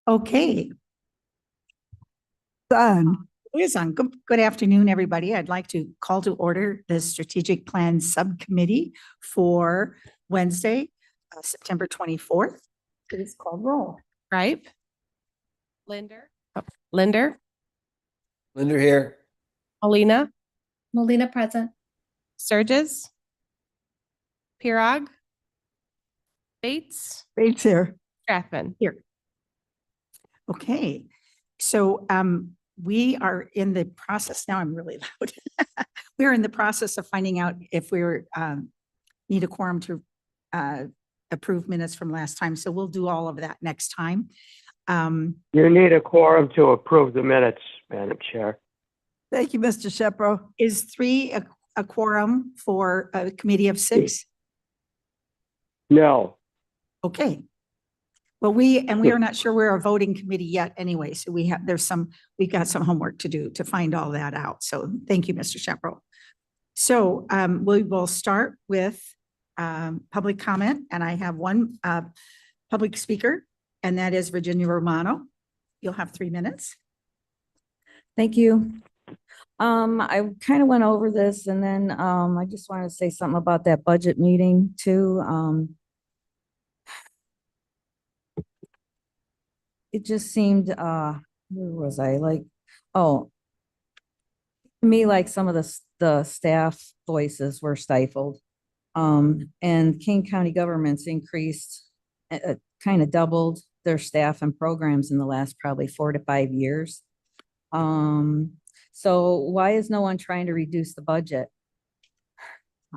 Okay, Done. it is on. Good afternoon, everybody. I'd like to call to order the Strategic Plan Subcommittee for Wednesday, September 24th. Please call roll. Ripe. Linder. Linder. Linder here. Molina. Molina present. Sturgis. Pirog. Bates. Bates here. Strathman. Here. Okay, so we are in the process now. I'm really loud. We're in the process of finding out if we're need a quorum to approve minutes from last time. So we'll do all of that next time. You need a quorum to approve the minutes, Madam Chair. Thank you, Mr. Shepro. Is three a quorum for a committee of six? No. Okay. Well, we are not sure we're a voting committee yet anyway. So we've got some homework to do to find all that out. So thank you, Mr. Shepro. So we will start with public comment, and I have one public speaker, and that is Virginia Romano. You'll have 3 minutes. Thank you. I kind of went over this, and then I just want to say something about that budget meeting too. It just seemed, where was I? To me, like some of the staff voices were stifled. And King County government's increased, kind of doubled their staff and programs in the last probably 4 to 5 years. So why is no one trying to reduce the budget?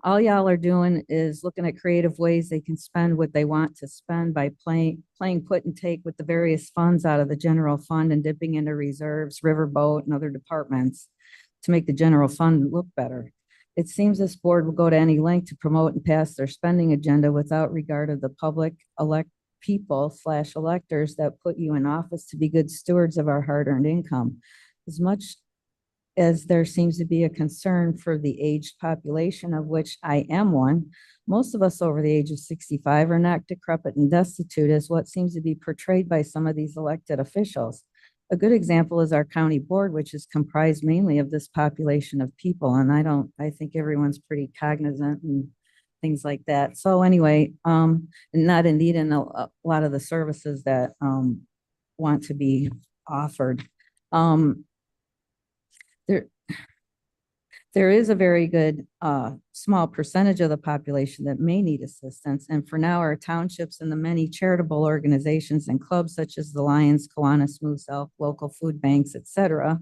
All y'all are doing is looking at creative ways they can spend what they want to spend by playing put and take with the various funds out of the general fund and dipping into reserves, riverboat, and other departments to make the general fund look better. It seems this board will go to any length to promote and pass their spending agenda without regard of the public people/electors that put you in office to be good stewards of our hard-earned income. As much as there seems to be a concern for the aged population, of which I am one, most of us over the age of 65 are not decrepit and destitute as what seems to be portrayed by some of these elected officials. A good example is our county board, which is comprised mainly of this population of people. And I think everyone's pretty cognizant and things like that. So anyway, not in need in a lot of the services that want to be offered. There is a very good small percentage of the population that may need assistance. And for now, our townships and the many charitable organizations and clubs such as the Lions, Kiwanis, Moose Elk, local food banks, etc.,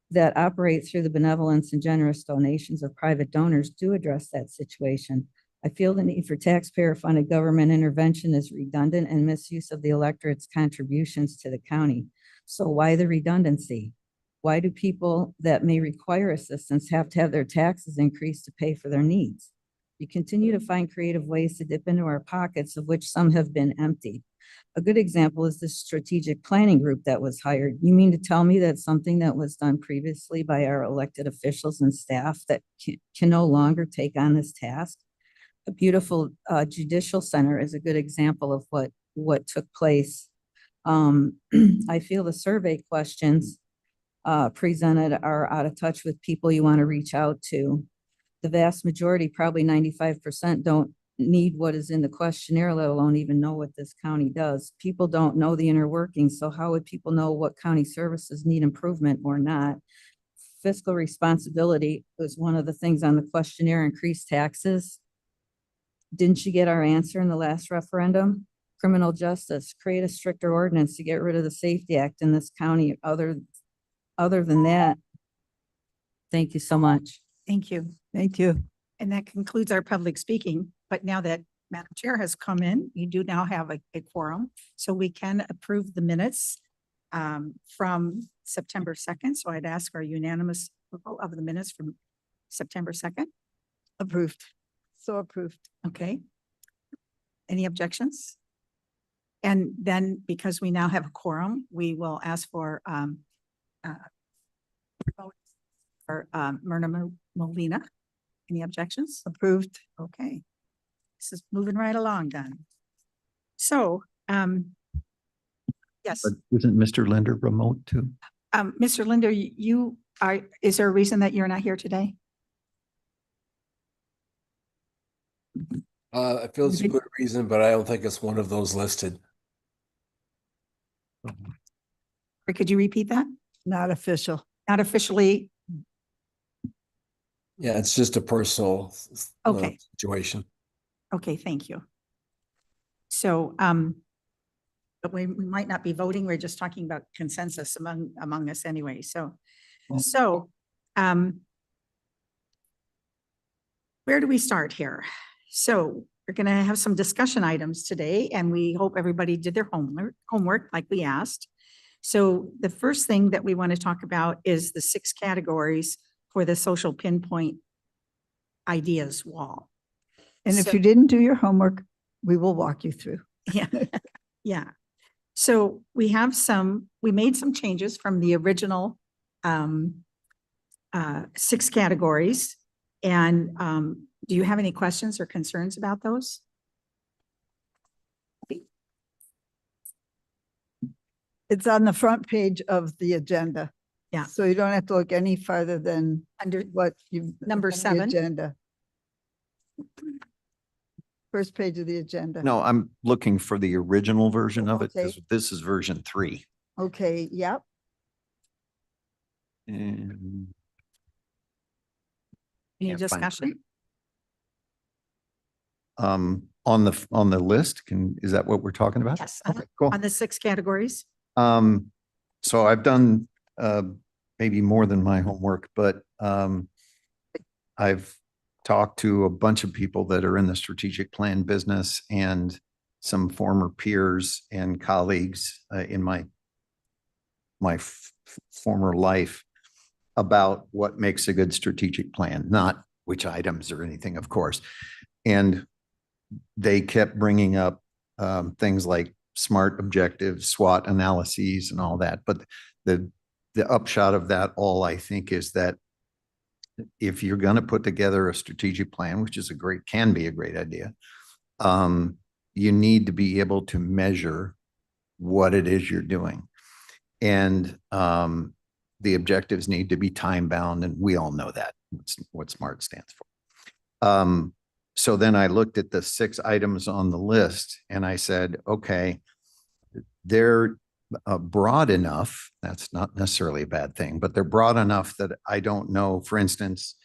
that operate through the benevolence and generous donations of private donors do address that situation. I feel the need for taxpayer-funded government intervention is redundant and misuse of the electorate's contributions to the county. So why the redundancy? Why do people that may require assistance have to have their taxes increased to pay for their needs? You continue to find creative ways to dip into our pockets, of which some have been emptied. A good example is the strategic planning group that was hired. You mean to tell me that something that was done previously by our elected officials and staff that can no longer take on this task? A beautiful judicial center is a good example of what took place. I feel the survey questions presented are out of touch with people you want to reach out to. The vast majority, probably 95%, don't need what is in the questionnaire, let alone even know what this county does. People don't know the inner workings, so how would people know what county services need improvement or not? Fiscal responsibility was one of the things on the questionnaire. Increased taxes. Didn't you get our answer in the last referendum? Criminal justice, create a stricter ordinance to get rid of the Safety Act in this county. Other than that, thank you so much. Thank you. Thank you. And that concludes our public speaking. But now that Madam Chair has come in, you do now have a quorum. So we can approve the minutes from September 2nd. So I'd ask our unanimous approval of the minutes from September 2nd. Approved. So approved. Okay. Any objections? And then because we now have a quorum, we will ask for Myrna Molina. Any objections? Approved. Okay. This is moving right along then. So Yes. But isn't Mr. Linder remote too? Mr. Linder, you are, is there a reason that you're not here today? I feel it's a good reason, but I don't think it's one of those listed. Or could you repeat that? Not official. Not officially. Yeah, it's just a personal Okay. situation. Okay, thank you. So, but we might not be voting. We're just talking about consensus among us anyway. So, where do we start here? So we're going to have some discussion items today, and we hope everybody did their homework like we asked. So the first thing that we want to talk about is the 6 categories for the social pinpoint ideas wall. And if So- you didn't do your homework, we will walk you through. Yeah, yeah. So we made some changes from the original 6 categories. And do you have any questions or concerns about those? It's on the front page of the agenda. Yeah. So you don't have to look any farther than Under what you. Number 7. Agenda. First page of the agenda. No, I'm looking for the original version of it. Okay. This is version 3. Okay, yep. And any Can't find discussion? on the list, is that what we're talking about? Yes. Okay, cool. On the 6 categories? So I've done maybe more than my homework, but I've talked to a bunch of people that are in the strategic plan business and some former peers and colleagues in my former life about what makes a good strategic plan, not which items or anything, of course. And they kept bringing up things like SMART objectives, SWOT analyses and all that. But the upshot of that all, I think, is that if you're going to put together a strategic plan, which is can be a great idea, you need to be able to measure what it is you're doing. And the objectives need to be time bound, and we all know that. What SMART stands for. So then I looked at the 6 items on the list and I said, okay, they're broad enough. That's not necessarily a bad thing, but they're broad enough that I don't know, for instance,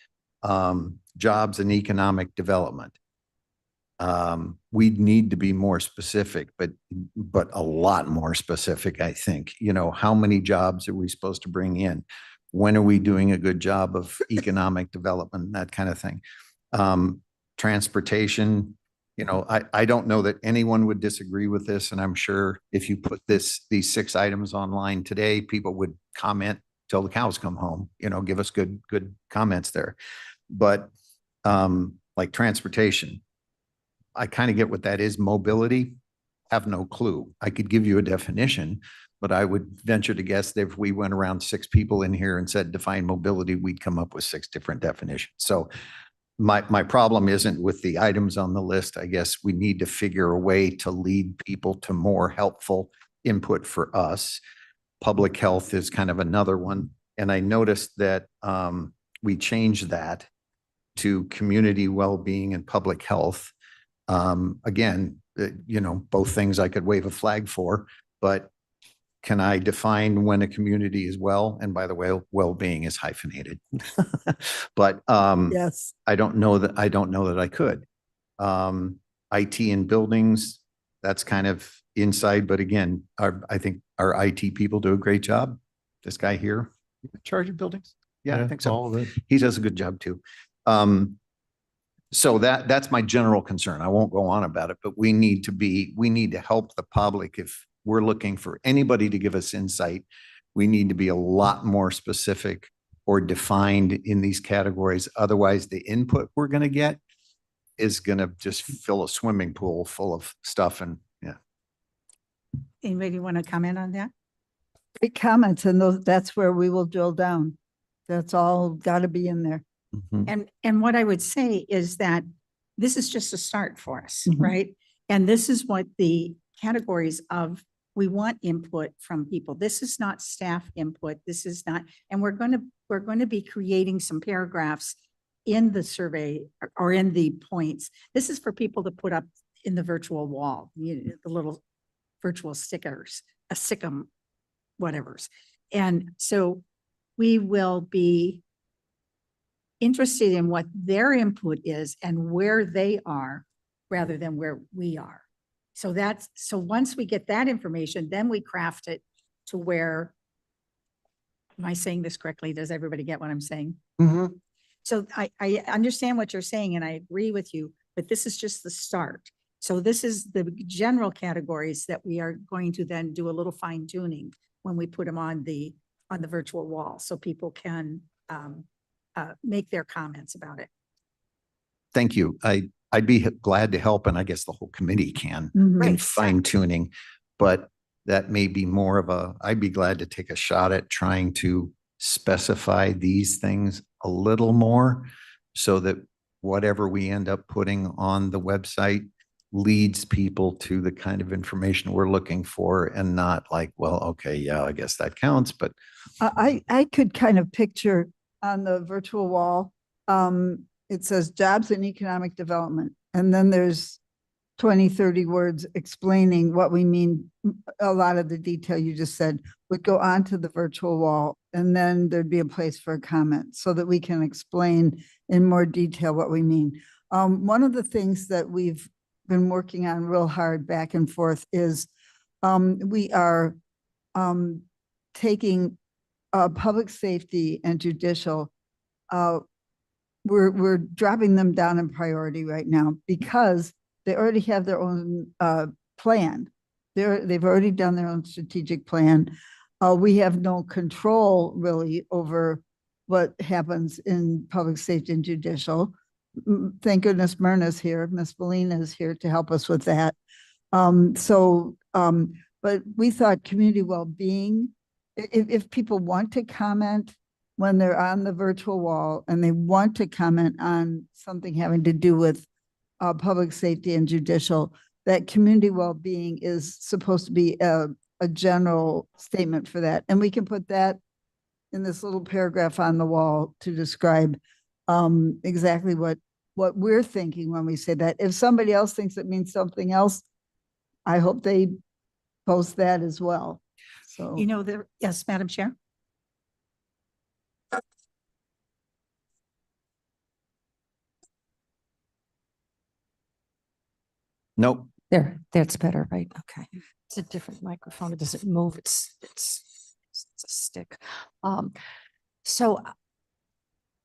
jobs and economic development. We need to be more specific, but a lot more specific, I think. You know, how many jobs are we supposed to bring in? When are we doing a good job of economic development, that kind of thing. Transportation, you know, I don't know that anyone would disagree with this. And I'm sure if you put these 6 items online today, people would comment till the cows come home, you know, give us good comments there. But like transportation, I kind of get what that is. Mobility, have no clue. I could give you a definition, but I would venture to guess that if we went around 6 people in here and said define mobility, we'd come up with 6 different definitions. So my problem isn't with the items on the list. I guess we need to figure a way to lead people to more helpful input for us. Public health is kind of another one. And I noticed that we changed that to community well-being and public health. Again, you know, both things I could wave a flag for, but can I define when a community is well? And by the way, well-being is hyphenated. But Yes. I don't know that I could. IT in buildings, that's kind of inside, but again, I think our IT people do a great job. This guy here, in charge of buildings. Yeah, I think so. All of it. He does a good job too. So that's my general concern. I won't go on about it, but we need to help the public. If we're looking for anybody to give us insight, we need to be a lot more specific or defined in these categories. Otherwise, the input we're going to get is going to just fill a swimming pool full of stuff. And yeah. Anybody want to comment on that? Great comments, and that's where we will drill down. That's all got to be in there. Mhm. And what I would say is that this is just a start for us, Mhm. right? And this is what the categories of we want input from people. This is not staff input. This is not, and we're going to be creating some paragraphs in the survey or in the points. This is for people to put up in the virtual wall, the little virtual stickers, a sick'em, whatever's. And so we will be interested in what their input is and where they are rather than where we are. So once we get that information, then we craft it to where, am I saying this correctly? Does everybody get what I'm saying? Mhm. So I understand what you're saying and I agree with you, but this is just the start. So this is the general categories that we are going to then do a little fine tuning when we put them on the virtual wall so people can make their comments about it. Thank you. I'd be glad to help, and I guess the whole committee can Mhm. Right. in fine tuning, but that may be more of I'd be glad to take a shot at trying to specify these things a little more so that whatever we end up putting on the website leads people to the kind of information we're looking for and not like, well, okay, yeah, I guess that counts, but I could kind of picture on the virtual wall, it says jobs and economic development. And then there's 20, 30 words explaining what we mean. A lot of the detail you just said would go onto the virtual wall. And then there'd be a place for a comment so that we can explain in more detail what we mean. One of the things that we've been working on real hard back and forth is we are taking public safety and judicial, we're dropping them down in priority right now because they already have their own plan. They've already done their own strategic plan. We have no control really over what happens in public safety and judicial. Thank goodness Myrna's here. Miss Belina is here to help us with that. But we thought community well-being, if people want to comment when they're on the virtual wall and they want to comment on something having to do with public safety and judicial, that community well-being is supposed to be a general statement for that. And we can put that in this little paragraph on the wall to describe exactly what we're thinking when we say that. If somebody else thinks it means something else, I hope they post that as well. So, You know, yes, Madam Chair. nope. There, that's better, right? Okay. It's a different microphone. It doesn't move. It's a stick. So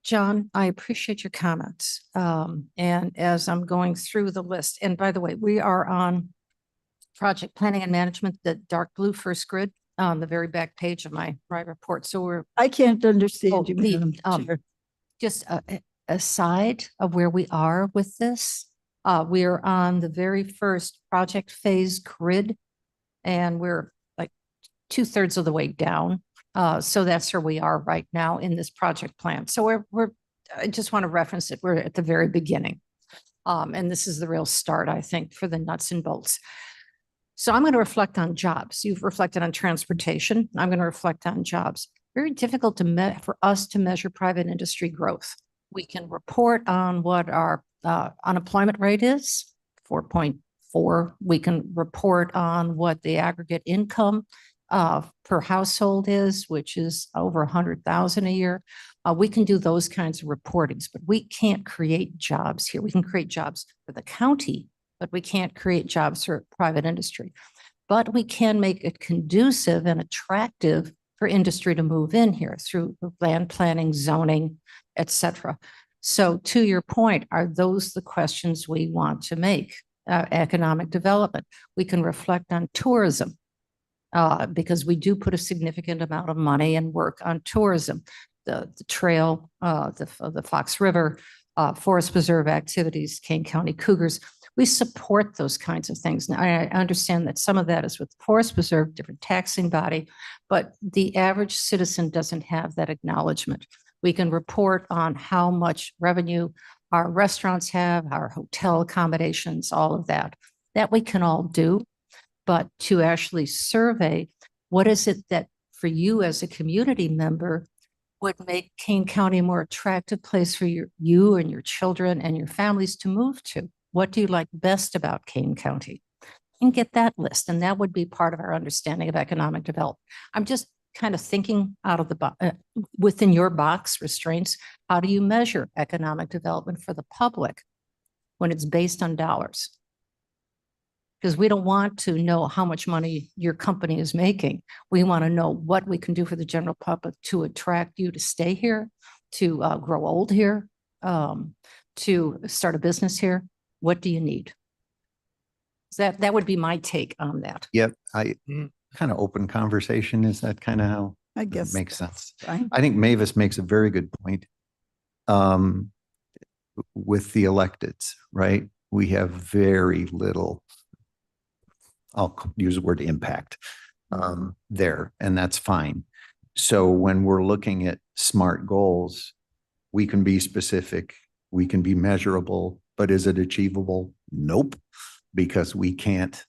John, I appreciate your comments. And as I'm going through the list, and by the way, we are on project planning and management, the dark blue first grid on the very back page of my report. So we're I can't understand you, the, Madam Chair. just aside of where we are with this. We are on the very first project phase grid and we're like 2/3 of the way down. So that's where we are right now in this project plan. So I just want to reference it. We're at the very beginning. And this is the real start, I think, for the nuts and bolts. So I'm going to reflect on jobs. You've reflected on transportation. I'm going to reflect on jobs. Very difficult for us to measure private industry growth. We can report on what our unemployment rate is, 4.4. We can report on what the aggregate income per household is, which is over 100,000 a year. We can do those kinds of reportings, but we can't create jobs here. We can create jobs for the county, but we can't create jobs for private industry. But we can make it conducive and attractive for industry to move in here through land planning, zoning, et cetera. So to your point, are those the questions we want to make? Economic development. We can reflect on tourism because we do put a significant amount of money and work on tourism. The trail, the Fox River, Forest Preserve activities, Kane County Cougars. We support those kinds of things. Now, I understand that some of that is with the Forest Preserve, different taxing body, but the average citizen doesn't have that acknowledgement. We can report on how much revenue our restaurants have, our hotel accommodations, all of that. That we can all do. but to actually survey, what is it that for you as a community member would make Kane County a more attractive place for you and your children and your families to move to? What do you like best about Kane County? And get that list, and that would be part of our understanding of economic development. I'm just kind of thinking out of the box, within your box restraints. How do you measure economic development for the public when it's based on dollars? Because we don't want to know how much money your company is making. We want to know what we can do for the general public to attract you to stay here, to grow old here, to start a business here. What do you need? That would be my take on that. Yep, kind of open conversation. Is that kind of how I it guess. makes sense? Fine. I think Mavis makes a very good point. With the electeds, right? We have very little, I'll use the word impact, there, and that's fine. So when we're looking at SMART goals, we can be specific, we can be measurable, but is it achievable? Nope, because we can't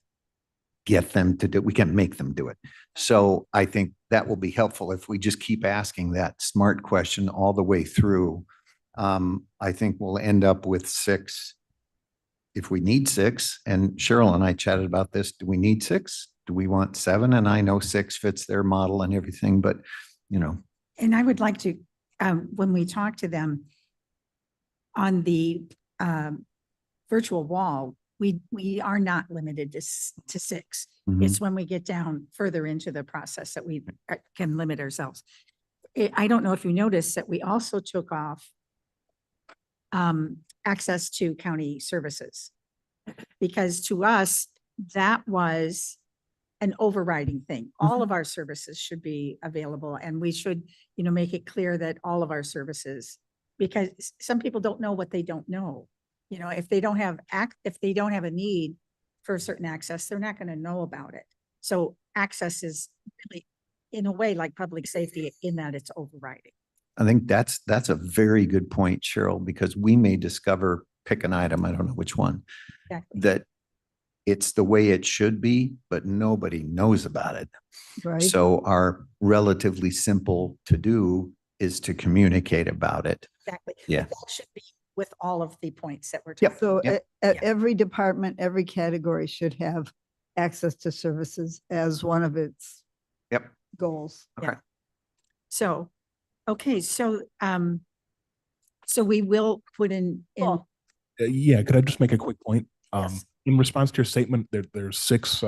get them to do, we can't make them do it. So I think that will be helpful if we just keep asking that SMART question all the way through. I think we'll end up with 6 if we need 6. And Cheryl and I chatted about this. Do we need 6? Do we want 7? And I know 6 fits their model and everything, but you know. And I would like to, when we talk to them on the virtual wall, we are not limited to 6. It's when we get down further into the process that we can limit ourselves. I don't know if you noticed that we also took off access to county services, because to us, that was an overriding thing. All of our services should be available, and we should, make it clear that all of our services, because some people don't know what they don't know. If they don't have a need for a certain access, they're not going to know about it. So access is really, in a way, like public safety, in that it's overriding. I think that's a very good point, Cheryl, because we may discover, pick an item, I don't know which one, Exactly. that it's the way it should be, but nobody knows about it. Right. So our relatively simple to do is to communicate about it. Exactly. Yeah. That should be with all of the points that we're Yep. talking. So Yep. at Yeah. every department, every category should have access to services as one of its Yep. goals. Okay. So, okay, so we will put in. Cool. Yeah, could I just make a quick point? Yes. In response to your statement, there's 6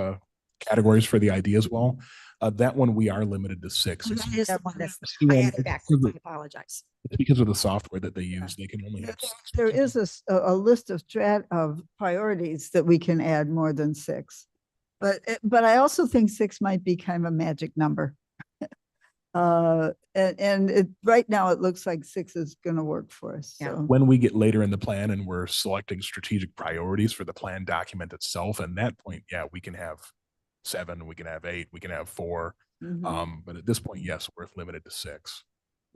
categories for the ideas wall. That one we are limited to 6. That is the one that's, Yeah, I had it it's backwards, I because apologize. it's because of the software that they use. They can only have 6. There is a list of priorities that we can add more than 6. But I also think 6 might be kind of a magic number. Right now it looks like 6 is going to work for us. Yeah. So When we get later in the plan and we're selecting strategic priorities for the plan document itself, and that point, yeah, we can have 7, we can have 8, we can have 4. But at this point, yes, we're limited to 6.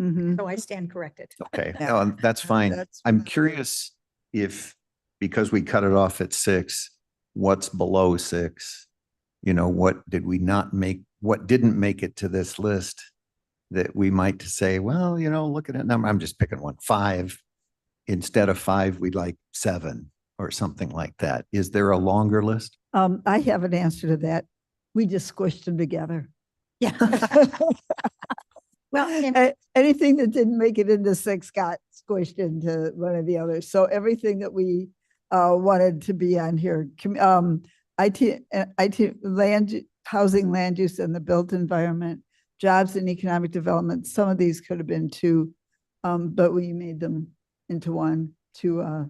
mhm. So I stand corrected. Okay, Yeah. no, that's fine. That's I'm really good. curious if, because we cut it off at 6, what's below 6? What did we not make, what didn't make it to this list that we might say, well, look at that number. I'm just picking one, 5. Instead of 5, we'd like 7 or something like that. Is there a longer list? I have an answer to that. We just squished them together. Yeah. Well, and Anything that didn't make it into 6 got squished into one of the others. So everything that we wanted to be on here, IT, housing, land use, and the built environment, jobs and economic development. Some of these could have been 2, but we made them into 1 to.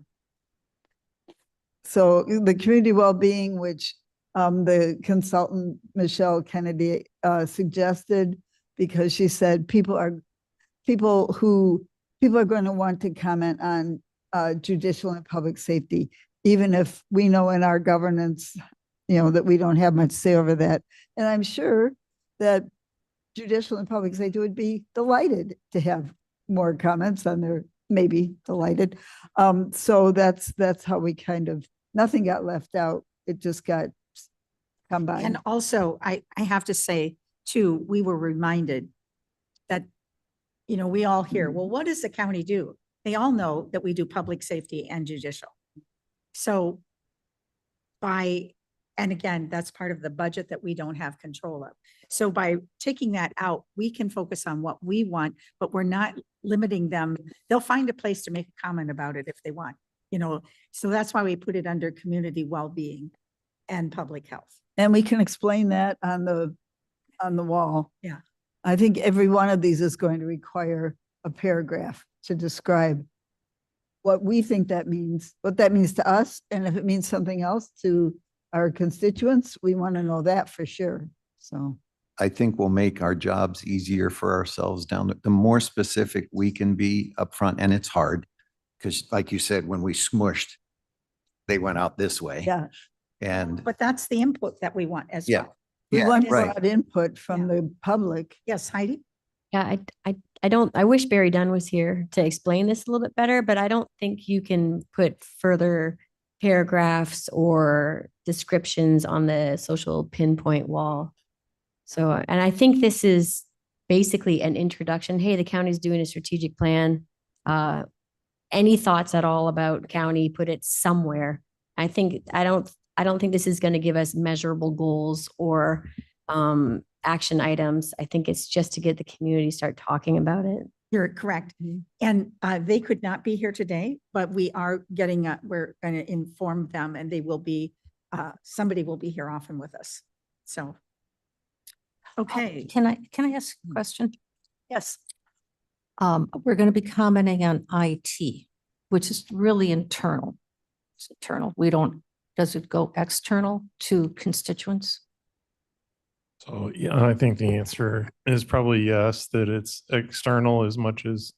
So the community well-being, which the consultant Michelle Kennedy suggested, because she said people are going to want to comment on judicial and public safety, even if we know in our governance, that we don't have much say over that. And I'm sure that judicial and public safety would be delighted to have more comments on their, maybe delighted. So that's how we nothing got left out. It just got come by. And also, I have to say too, we were reminded that, we all hear, well, what does the county do? They all know that we do public safety and judicial. So and again, that's part of the budget that we don't have control of. So by taking that out, we can focus on what we want, but we're not limiting them. They'll find a place to make a comment about it if they want, so that's why we put it under community well-being and public health. And we can explain that on the wall. Yeah. I think every one of these is going to require a paragraph to describe what we think that means, what that means to us. And if it means something else to our constituents, we want to know that for sure. So I think we'll make our jobs easier for ourselves the more specific we can be upfront, and it's hard because like you said, when we smushed, they went out this way. yeah, And But that's the input that we want as Yeah. well. we yeah, want right. broad input from Yeah. the public. Yes, Heidi? Yeah, I wish Barry Dunn was here to explain this a little bit better, but I don't think you can put further paragraphs or descriptions on the social pinpoint wall. So, and I think this is basically an introduction. Hey, the county's doing a strategic plan. Any thoughts at all about county, put it somewhere. I don't think this is going to give us measurable goals or action items. I think it's just to get the community start talking about it. You're correct. And they could not be here today, but we're going to inform them and they will be, somebody will be here often with us. So, okay. Can I ask a question? Yes. We're going to be commenting on IT, which is really internal. It's internal. Does it go external to constituents? So, yeah, I think the answer is probably yes, that it's external as much as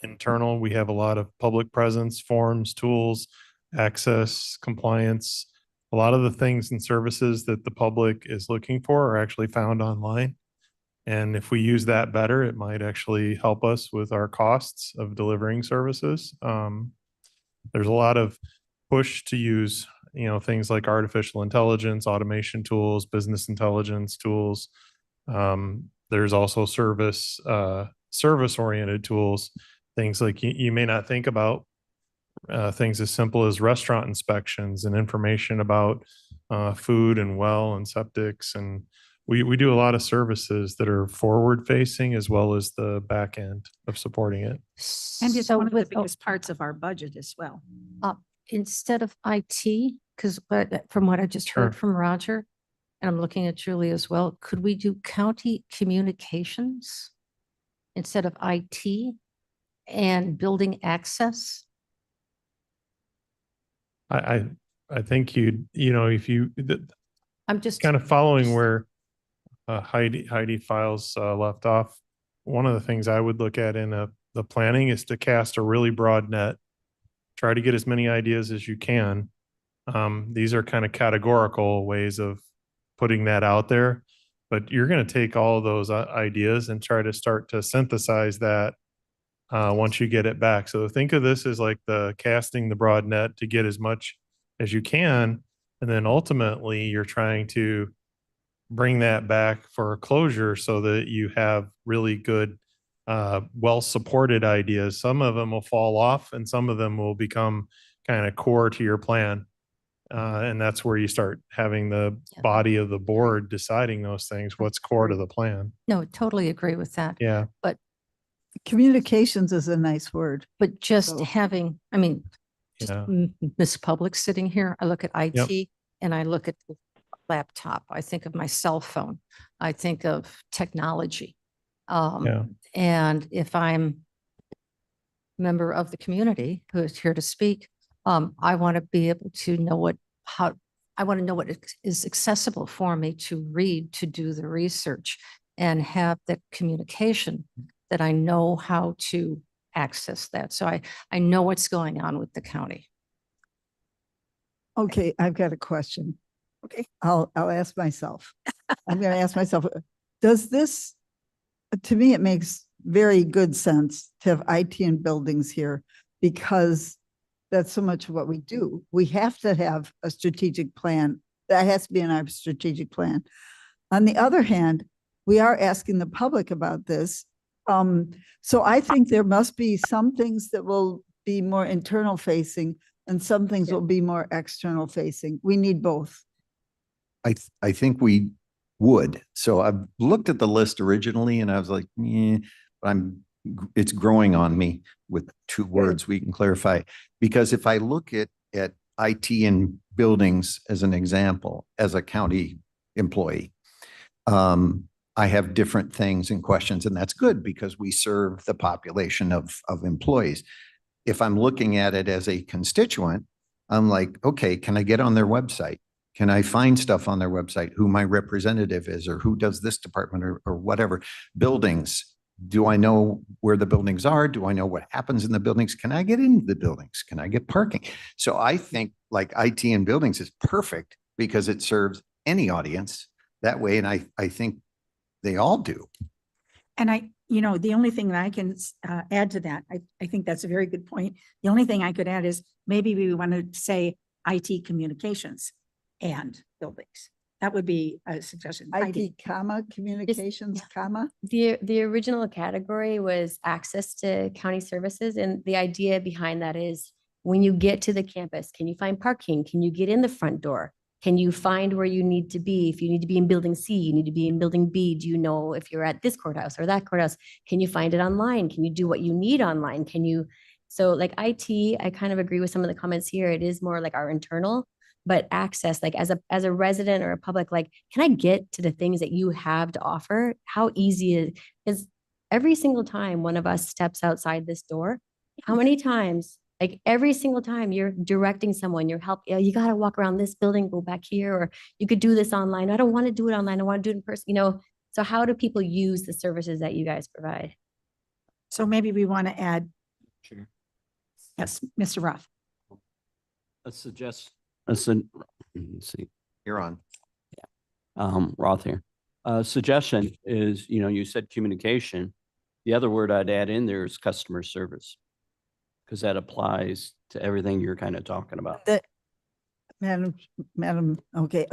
internal. We have a lot of public presence, forms, tools, access, compliance. A lot of the things and services that the public is looking for are actually found online. And if we use that better, it might actually help us with our costs of delivering services. There's a lot of push to use things like artificial intelligence, automation tools, business intelligence tools. There's also service-oriented tools, things like you may not think about, things as simple as restaurant inspections and information about food and well and septics. And we do a lot of services that are forward-facing as well as the back end of supporting it. And it's So one of the with- biggest parts of our budget as well. Instead of IT, because from what I just heard Sure. from Roger, and I'm looking at Julie as well, could we do county communications instead of IT and building access? I think if you I'm just kind of following where Heidi Files left off, one of the things I would look at in the planning is to cast a really broad net. Try to get as many ideas as you can. These are kind of categorical ways of putting that out there, but you're going to take all of those ideas and try to start to synthesize that once you get it back. So think of this as like the casting the broad net to get as much as you can. And then ultimately you're trying to bring that back for a closure so that you have really good, well-supported ideas. Some of them will fall off and some of them will become kind of core to your plan. And that's where you start having the Yeah. body of the board deciding those things, what's core to the plan. No, totally agree with that. Yeah. Communications is a nice word. But just So- having, just Yeah. Miss Public sitting here, I look at IT and I look at the laptop. I think of my cell phone. I think of technology. Yeah. And if I'm a member of the community who is here to speak, I want to be able to know what is accessible for me to read, to do the research and have that communication that I know how to access that. So I know what's going on with the county. Okay, I've got a question. Okay. I'll ask myself. I'm going to ask myself, does this, to me, it makes very good sense to have IT and buildings here because that's so much of what we do. We have to have a strategic plan That has to be in our strategic plan. On the other hand, we are asking the public about this. So I think there must be some things that will be more internal facing and some things will be more external facing. We need both. I think we would. So I've looked at the list originally and I was like, it's growing on me with two words we can clarify. Because if I look at IT and buildings as an example, as a county employee, I have different things and questions, and that's good because we serve the population of employees. If I'm looking at it as a constituent, I'm like, okay, can I get on their website? Can I find stuff on their website, who my representative is or who does this department or whatever? Buildings. Do I know where the buildings are? Do I know what happens in the buildings? Can I get into the buildings? Can I get parking? So I think like IT and buildings is perfect because it serves any audience that way. And I think they all do. And the only thing that I can add to that, I think that's a very good point. The only thing I could add is maybe we want to say IT communications and buildings. That would be a suggestion. IT, comma, communications, comma. The original category was access to county services. And the idea behind that is when you get to the campus, can you find parking? Can you get in the front door? Can you find where you need to be? If you need to be in building C, you need to be in building B. Do you know if you're at this courthouse or that courthouse? Can you find it online? Can you do what you need online? So like IT, I kind of agree with some of the comments here. It is more like our internal, but access, like as a resident or a public, like, can I get to the things that you have to offer? How easy is every single time one of us steps outside this door, how many times, like every single time you're directing someone, you're helping, you got to walk around this building, go back here, or you could do this online. I don't want to do it online. I want to do it in person, So how do people use the services that you guys provide? So maybe we want to add, Sure. yes, Mr. Roth. Let's see. You're on. Roth here. Suggestion is, you said communication. The other word I'd add in there is customer service, because that applies to everything you're kind of talking about. Madam, okay,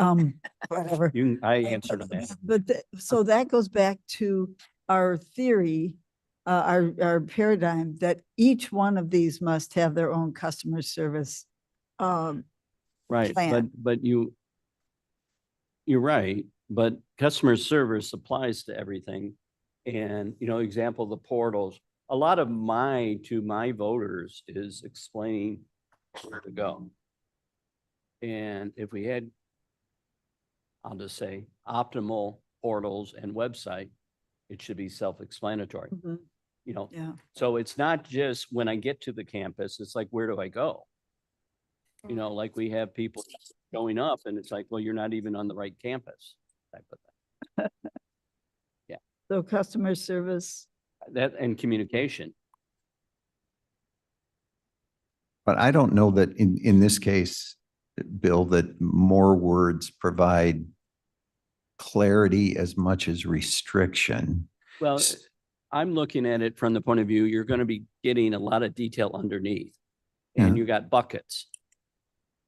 whatever. I answered that. But so that goes back to our theory, our paradigm that each one of these must have their own customer service. Right, plan. but you're right, but customer service applies to everything. And, example, the portals, a lot of to my voters is explaining where to go. And if we had, I'll just say, optimal portals and website, it should be self-explanatory. Yeah. So it's not just when I get to the campus, it's like, where do I go? Like we have people going up and it's like, well, you're not even on the right campus. Type of thing. Yeah. So customer service. That and communication. But I don't know that in this case, Bill, that more words provide clarity as much as restriction. Well, I'm looking at it from the point of view, you're going to be getting a lot of detail underneath, and you got buckets.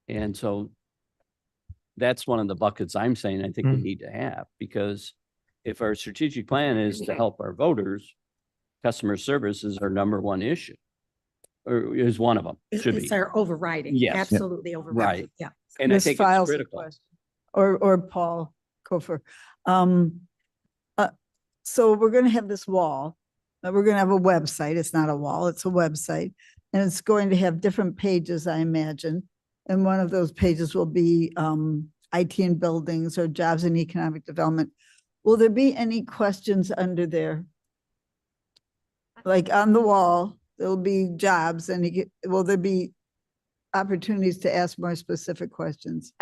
And so that's one of the buckets I'm saying I think we need to have, because if our strategic plan is to help our voters, customer service is our number one issue, or is one of them. It's our overriding. Yes. Absolutely overriding. Right. Yeah. And I think it's critical. Or Paul Kofer. So we're going to have this wall. We're going to have a website. It's not a wall, it's a website. And it's going to have different pages, I imagine. And one of those pages will be IT and buildings or jobs and economic development. Will there be any questions under there? Like on the wall, there'll be jobs and will there be opportunities to ask more specific questions?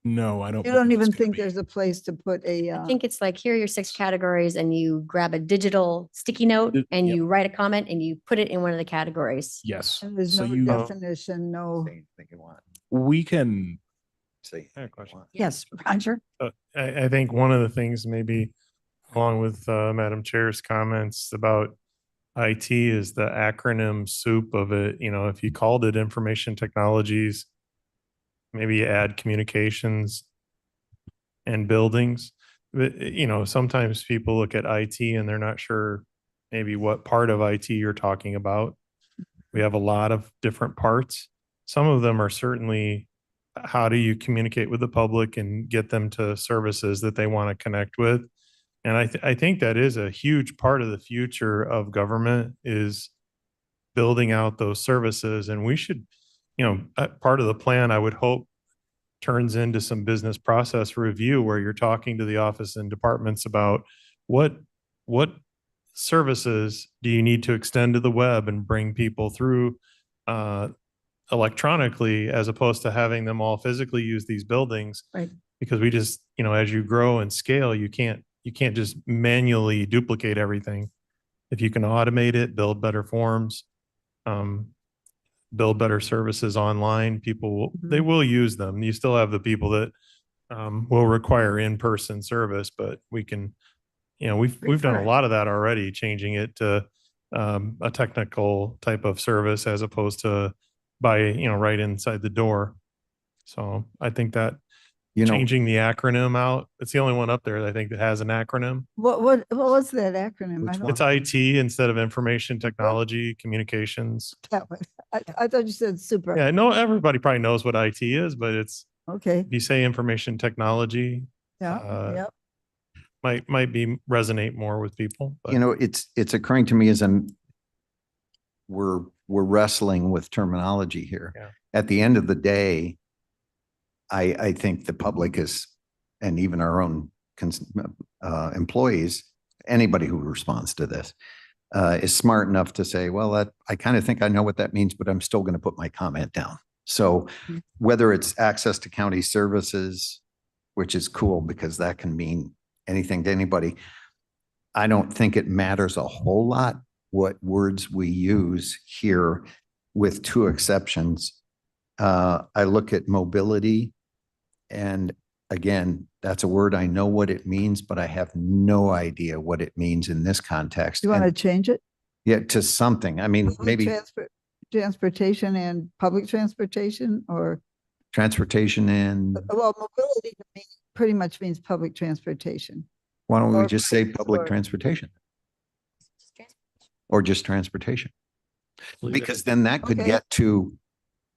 No, I don't. You don't believe it's even gonna think be. there's a place to put a, I think it's like, here are your 6 categories, and you grab a digital sticky note and Yep. you write a comment and you put it in one of the categories. Yes. and there's So no you, definition, no. we can, Say. I have a question. Yes, Roger. I think one of the things maybe along with Madam Chair's comments about IT is the acronym soup of it. If you called it information technologies, maybe you add communications and buildings. But, sometimes people look at IT and they're not sure maybe what part of IT you're talking about. We have a lot of different parts. Some of them are certainly how do you communicate with the public and get them to services that they want to connect with. And I think that is a huge part of the future of government is building out those services. And we should, part of the plan, I would hope, turns into some business process review where you're talking to the office and departments about what services do you need to extend to the web and bring people through electronically as opposed to having them all physically use these buildings. Right. Because we just, as you grow and scale, you can't just manually duplicate everything. If you can automate it, build better forms, build better services online, they will use them. You still have the people that will require in-person service, but we can, we've done a lot of that already, changing it to a technical type of service as opposed to right inside the door. So I think that changing the acronym out, it's the only one up there that I think that has an acronym. What was that acronym? Which I don't- It's IT instead of information technology, communications. that one. I thought you said super. Yeah, no, everybody probably knows what IT is, but it's, Okay, if you say information technology, yeah. might resonate more with people. But It's occurring to me as we're wrestling with terminology here. Yeah. At the end of the day, I think the public is, and even our own employees, anybody who responds to this, is smart enough to say, well, I kind of think I know what that means, but I'm still going to put my comment down. So whether it's access to county services, which is cool because that can mean anything to anybody, I don't think it matters a whole lot what words we use here, with two exceptions. I look at mobility, and again, that's a word I know what it means, but I have no idea what it means in this context. You want to And change it? yeah, to something. I mean, maybe Transportation and public transportation, or, transportation and well, mobility to me pretty much means public transportation. why don't we or just say bikes public or- transportation or just transportation? Leave it. Because then that could Okay. get to,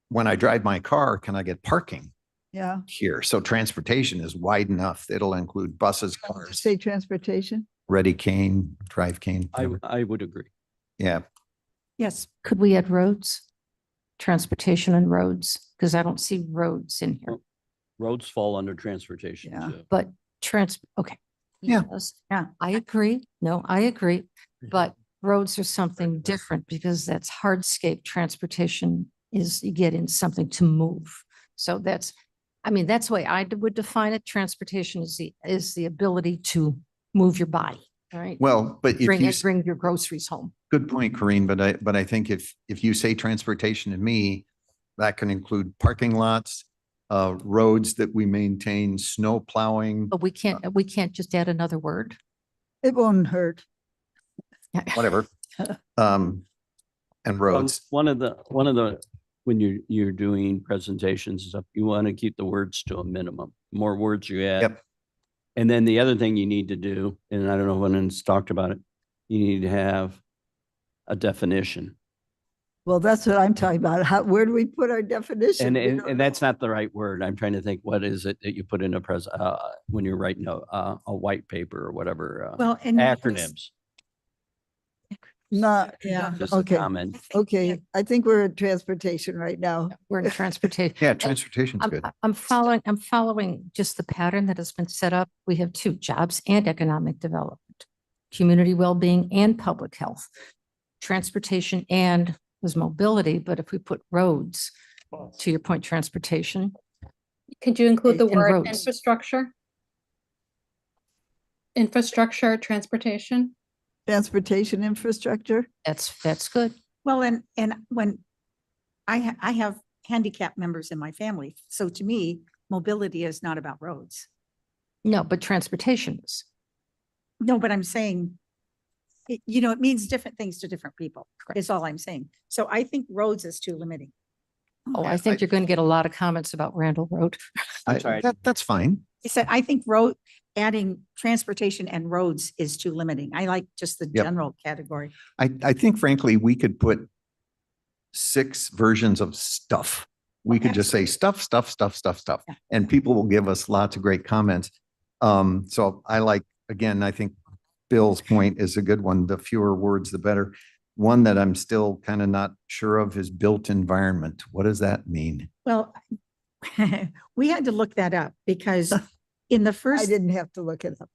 when I drive my car, can I get parking Yeah. here? So transportation is wide enough. It'll include buses, cars, Say transportation. ready cane, drive cane. whatever. I would agree. Yeah. Yes, Could we add roads? Transportation and roads, because I don't see roads in here, Roads fall under transportation Yeah. too. but okay. Yeah. Yes, Yeah. I agree. No, I agree. But roads are something different because that's hardscape. Transportation is you get in something to move. So that's the way I would define it. Transportation is the ability to move your body, right? Well, but if you, Bring your groceries home. good point, Corinne, but I think if you say transportation to me, that can include parking lots, roads that we maintain, snow plowing, But we can't just add another word. It won't hurt. whatever. And roads. One of the, when you're doing presentations and stuff, you want to keep the words to a minimum. More words you add. Yep. And then the other thing you need to do, and I don't know when it's talked about it, you need to have a definition. Well, that's what I'm talking about. Where do we put our definition? We don't And that's know. not the right word. I'm trying to think, what is it that you put in when you're writing a white paper or whatever, well, and. acronyms, Not, yeah, just a okay, comment. okay. I think we're in transportation right now. We're in transportation. Yeah, transportation's good. I'm following just the pattern that has been set up. We have two: jobs and economic development, community well-being and public health, transportation and was mobility. But if we put roads, to your point, transportation. Could you include the And word roads. infrastructure? Infrastructure, transportation? Transportation infrastructure. That's good. Well, and when I have handicapped members in my family, so to me, mobility is not about roads. No, but transportation is. No, but I'm saying, it means different things to different people, is all I'm saying. So I think roads is too limiting. Oh, I think you're going to get a lot of comments about Randall Road. That's right. That's fine. He said, I think adding transportation and roads is too limiting. I like just the Yep. general category. I think frankly, we could put 6 versions of stuff. We could just say stuff, stuff, stuff, stuff, stuff, Yeah. and people will give us lots of great comments. So I like, again, I think Bill's point is a good one. The fewer words, the better. One that I'm still kind of not sure of is built environment. What does that mean? Well, we had to look that up because in the I first, didn't have to look it up.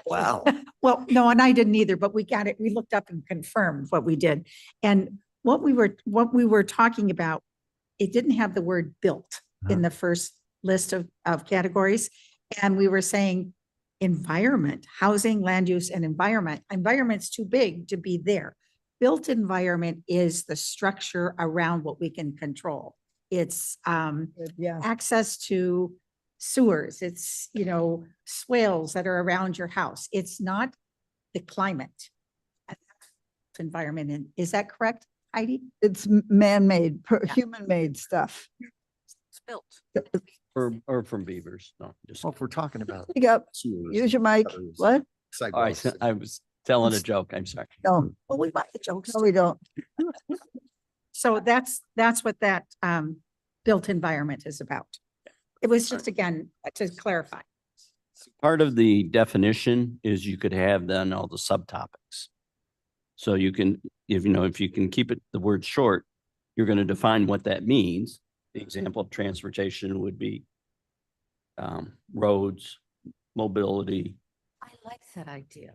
Wow. well, no, and I didn't either, but we got it. We looked up and confirmed what we did. And what we were talking about, it didn't have the word built in the first list of categories. And we were saying environment, housing, land use, and environment. Environment's too big to be there. Built environment is the structure around what we can control. It's Yeah. access to sewers. It's, swales that are around your house. It's not the climate. Environment. And is that correct, Heidi? It's man-made, Yeah. human-made stuff. It's built. Or from beavers. No, just. Well, if we're talking about. Speak up, sewers, use your mic. gutters, What? All right, sidewalks. so I was telling a joke. I'm sorry. No, Well, we want the jokes. no, we don't. So that's what that built environment is about. It was just, again, to clarify. Part of the definition is you could have then all the subtopics. So you can, if you can keep the word short, you're going to define what that means. The example of transportation would be roads, mobility. I like that idea.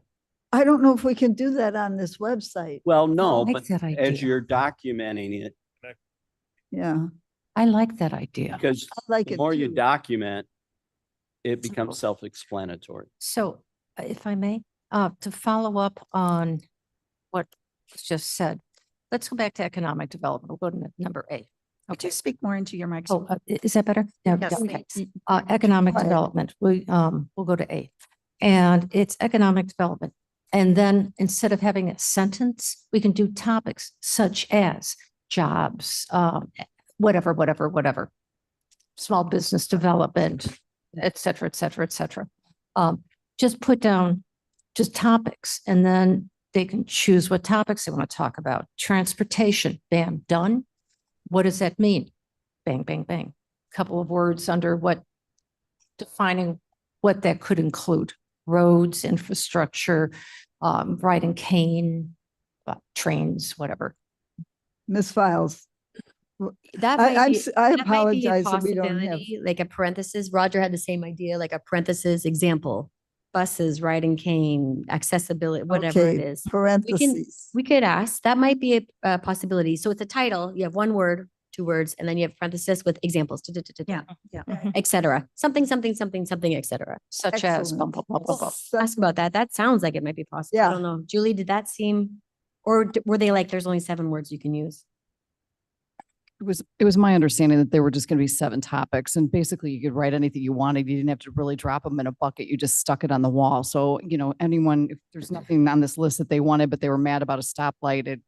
I don't know if we can do that on this website. Well, no, like but that as idea. you're documenting it, Yeah, I like that idea. because I like the it more you too. document, it becomes self-explanatory. So if I may, to follow up on what was just said, let's go back to economic development. We'll go to number 8. Could you speak more into your mic? Oh, is that better? Yeah, Yes, okay. please. Economic Go ahead. development, we'll go to 8. And it's economic development. And then instead of having a sentence, we can do topics such as jobs, whatever. Small business development, et cetera, et cetera, et cetera. Just put down just topics and then they can choose what topics they want to talk about. Transportation, bam, done. What does that mean? Bang, bang, bang. Couple of words under defining what that could include. Roads, infrastructure, riding cane, trains, whatever. Miss Files. That I- might I'm be- s- I that might be a apologize that we don't have- possibility, like a parenthesis. Roger had the same idea, like a parenthesis example. Buses, riding cane, accessibility, whatever it Okay, is. parentheses. We could ask, that might be a possibility. So it's a title, you have one word, 2 words, and then you have parenthesis with examples, Yeah, yeah. et cetera. Something, et cetera. Such as blah, Excellent. blah, blah, blah, blah. Ask about that. That sounds like it might be possible. I Yeah. don't know. Julie, did that seem, or were they like, there's only 7 words you can use? It was my understanding that there were just going to be 7 topics and basically you could write anything you wanted. You didn't have to really drop them in a bucket. You just stuck it on the wall. So, anyone, if there's nothing on this list that they wanted, but they were mad about a stoplight at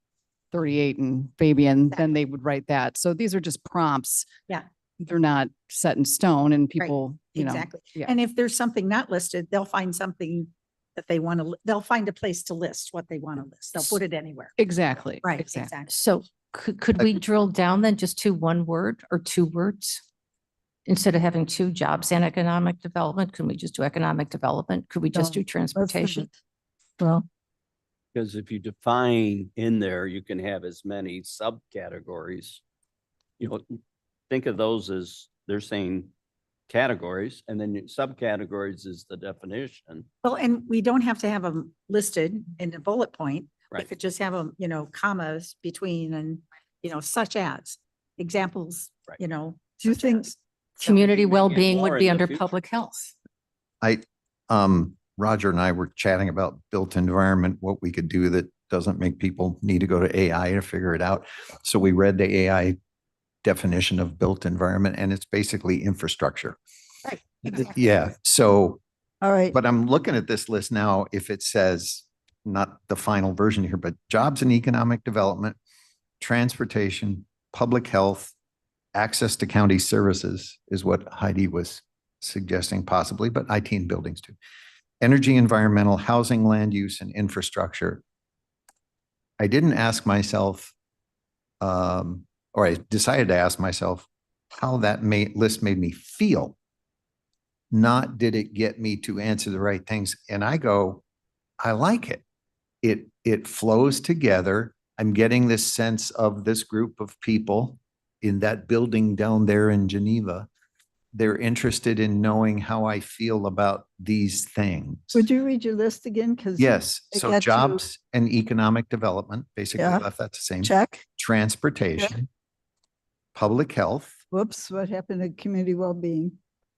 38 and Fabian, then they would write that. So these are just prompts. Yeah. They're not set in stone and people, Exactly. yeah. And if there's something not listed, they'll find something that they want to, they'll find a place to list what they want to list. They'll put it anywhere. Exactly. Right, Exactly. exactly. So could we drill down then just to 1 word or 2 words? Instead of having 2 jobs and economic development, can we just do economic development? Could we just No, do transportation? Well, Because if you define in there, you can have as many subcategories. Think of those as they're saying categories and then subcategories is the definition. Well, and we don't have to have them listed in a bullet point. We Right. could just have them, commas between and, such as examples, Right. Do you think- Community you may get well-being more would in be the under future. public health. Roger and I were chatting about built environment, what we could do that doesn't make people need to go to AI to figure it out. So we read the AI definition of built environment and it's basically infrastructure. Right. Yeah. So, all right. but I'm looking at this list now, if it says, not the final version here, but jobs and economic development, transportation, public health, access to county services is what Heidi was suggesting possibly, but IT and buildings too. Energy, environmental, housing, land use, and infrastructure. I didn't ask myself, or I decided to ask myself how that list made me feel. Not did it get me to answer the right things. And I go, I like it. It flows together. I'm getting this sense of this group of people in that building down there in Geneva. They're interested in knowing how I feel about these things. Would you read your list again? Because Yes, I so got you. jobs and economic development, basically Yeah. left that the same. Check. Transportation, public health, Whoops, what happened to community well-being?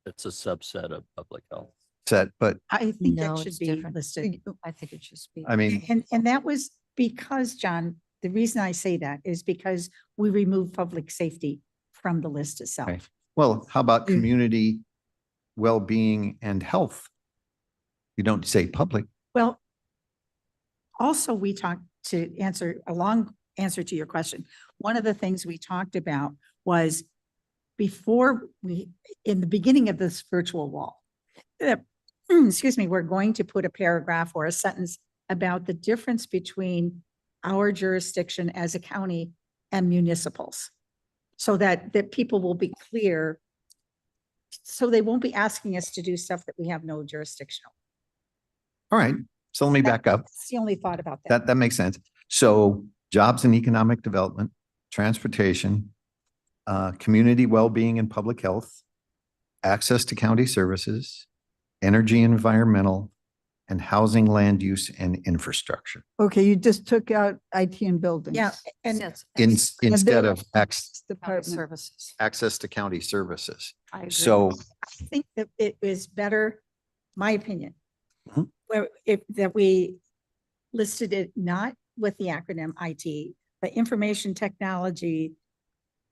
It's a subset of public health. set, but I think No, that should it's be different. listed. I think it should be. I mean, And that was because, John, the reason I say that is because we removed public safety from the list Okay. itself. well, how about community well-being and health? You don't say public. Well, also we talked to answer a long answer to your question. One of the things we talked about was before in the beginning of this virtual wall, excuse me, we're going to put a paragraph or a sentence about the difference between our jurisdiction as a county and municipals. So that people will be clear. So they won't be asking us to do stuff that we have no jurisdiction over. All right, so let me back up. That's the only thought about that. That makes sense. So jobs and economic development, transportation, community well-being and public health, access to county services, energy and environmental, and housing, land use, and infrastructure. Okay, you just took out IT and buildings. Yeah, and Instead of Department. services. access to county services. I agree. So I think that it is better, my opinion, Mhm. where that we listed it not with the acronym IT, but information technology,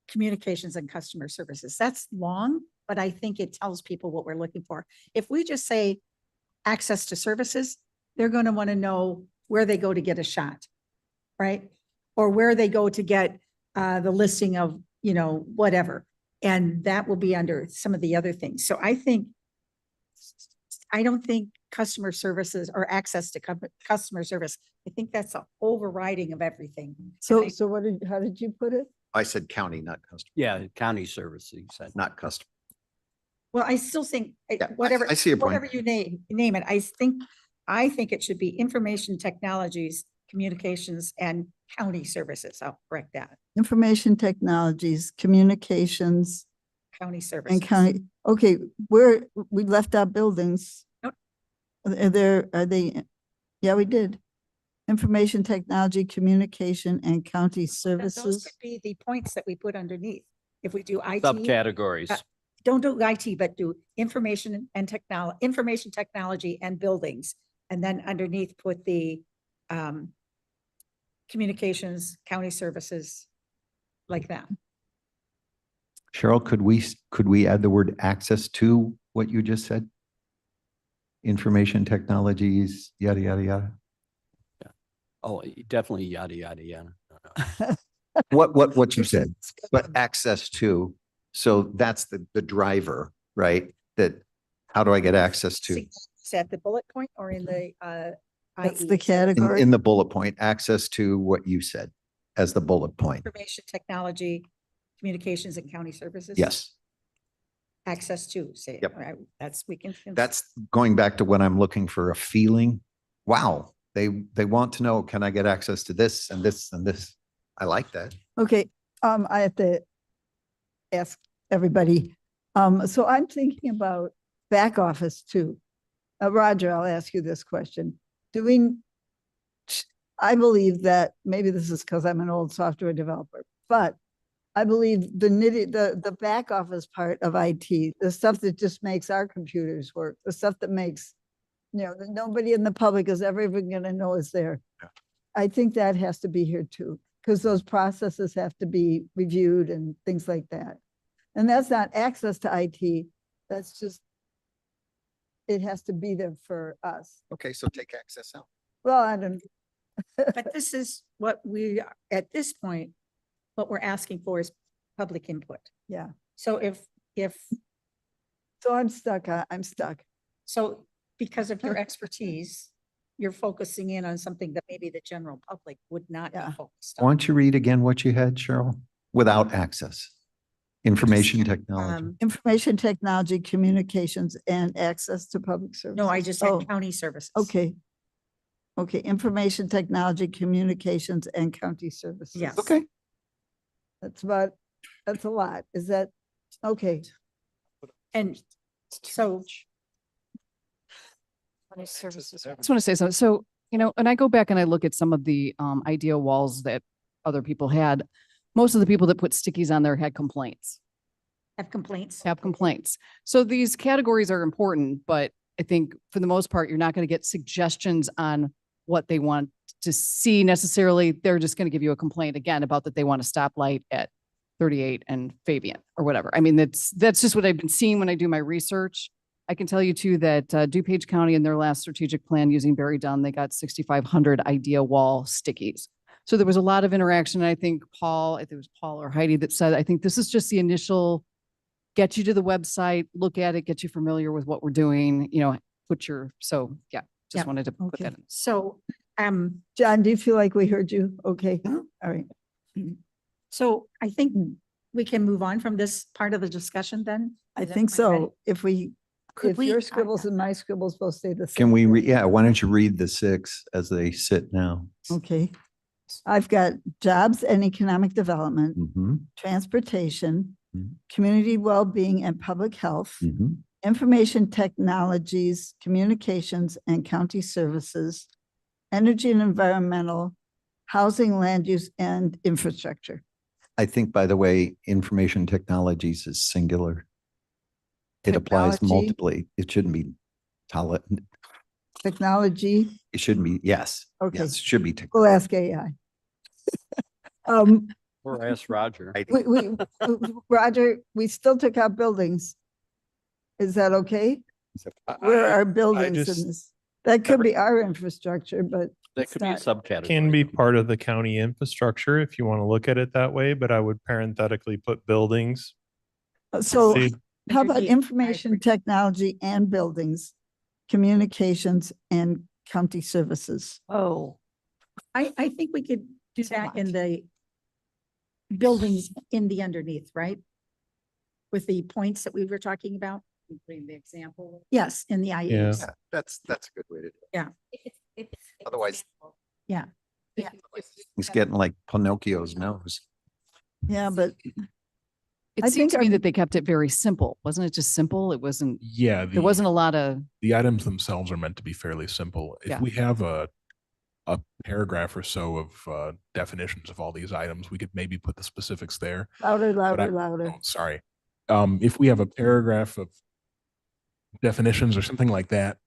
communications and customer services. That's long, but I think it tells people what we're looking for. If we just say access to services, they're going to want to know where they go to get a shot, right? Or where they go to get the listing of, whatever. And that will be under some of the other things. So I don't think customer services or access to customer service, I think that's an overriding of everything. So how did you put it? I said county, not customer, Yeah, county services, you said. not customer. Well, I still think Yeah, whatever, I see your point. whatever you name it, I think it should be information technologies, communications and county services. I'll correct that. Information technologies, communications, County services. and county. Okay, we left out buildings. Nope. Are they? Yeah, we did. Information technology, communication, and county Those services. could be the points that we put underneath. If we do IT. Subcategories. Don't do IT, but do information technology and buildings. And then underneath put the communications, county services, like that. Cheryl, could we add the word access to what you just said? Information technologies, yada, yada, yada. Oh, definitely yada, yada, yada. What you said, but access to, so that's the driver, right? That, how do I get access to? Is that the bullet point or in the That's IE? the category. In the bullet point, access to what you said as the bullet point. Information technology, communications and county services? Yes, Access to, say, Yep. all right, we can. that's going back to when I'm looking for a feeling. Wow, they want to know, can I get access to this and this and this? I like that. Okay, I have to ask everybody. So I'm thinking about back office too. Roger, I'll ask you this question. I believe that, maybe this is because I'm an old software developer, but I believe the back office part of IT, the stuff that just makes our computers work, the stuff that makes, that nobody in the public is ever even going to know is there. Yeah. I think that has to be here too, because those processes have to be reviewed and things like that. And that's not access to IT. That's just, it has to be there for us. Okay, so take access out. Well, I don't, But this is what at this point, what we're asking for is public input. yeah. So if So I'm stuck. I'm stuck. So because of your expertise, you're focusing in on something that maybe the general public would not be Yeah. focused Why on. don't you read again what you had, Cheryl? Without access. Information technology. Information technology, communications, and access to public services. No, I just Oh, had county services. okay. Okay, information technology, communications, and county services. Yes. Okay. That's a lot. Is that, okay. And so Services. I just want to say something. So, and I go back and I look at some of the idea walls that other people had. Most of the people that put stickies on there had complaints. have complaints. Have complaints. So these categories are important, but I think for the most part, you're not going to get suggestions on what they want to see necessarily. They're just going to give you a complaint again about that they want a stoplight at 38 and Fabian or whatever. I mean, that's just what I've been seeing when I do my research. I can tell you too that DuPage County in their last strategic plan using Barry Dunn, they got 6,500 idea wall stickies. So there was a lot of interaction. And I think it was Paul or Heidi that said, I think this is just the initial get you to the website, look at it, get you familiar with what we're doing, just wanted to put Okay. that in. So, John, do you feel like we heard you? Okay, all right. so I think we can move on from this part of the discussion then. I Is that think fine, Patty? so. If we- your scribbles and my scribbles both stay the same. Can we why don't you read the 6 as they sit now? Okay. I've got jobs and economic development, Mhm, transportation, Mhm. community well-being and public health, mhm. information technologies, communications and county services, energy and environmental, housing, land use, and infrastructure. I think, by the way, information technologies is singular. It applies Technology. multiply. It shouldn't be Technology, it shouldn't be, yes. Okay. Yes, it should be. we'll ask AI. Or ask Roger. Roger, we still took out buildings. Is that okay? Where are buildings in just- this? That could be our infrastructure, but That it's could be a not. subcategory. Can be part of the county infrastructure if you want to look at it that way, but I would parenthetically put buildings. So See, how about Underneath, I information agree. technology and buildings, communications and county services? Oh, I think we could do It's a that lot. in the buildings in the underneath, right? With the points that we were talking about. Including the example. Yes, in the IEs. Yeah, that's a good way to do Yeah. Otherwise- Yeah. Yeah. it. It's getting like Pinocchio's nose. Yeah, but It I seemed think to me our- that they kept it very simple. Wasn't it just simple? It wasn't, Yeah. there wasn't a lot of, The items themselves are meant to be fairly simple. If Yeah. we have a paragraph or so of definitions of all these items, we could maybe put the specifics there. louder, But louder, louder. Oh, sorry. If we have a paragraph of definitions or something like that,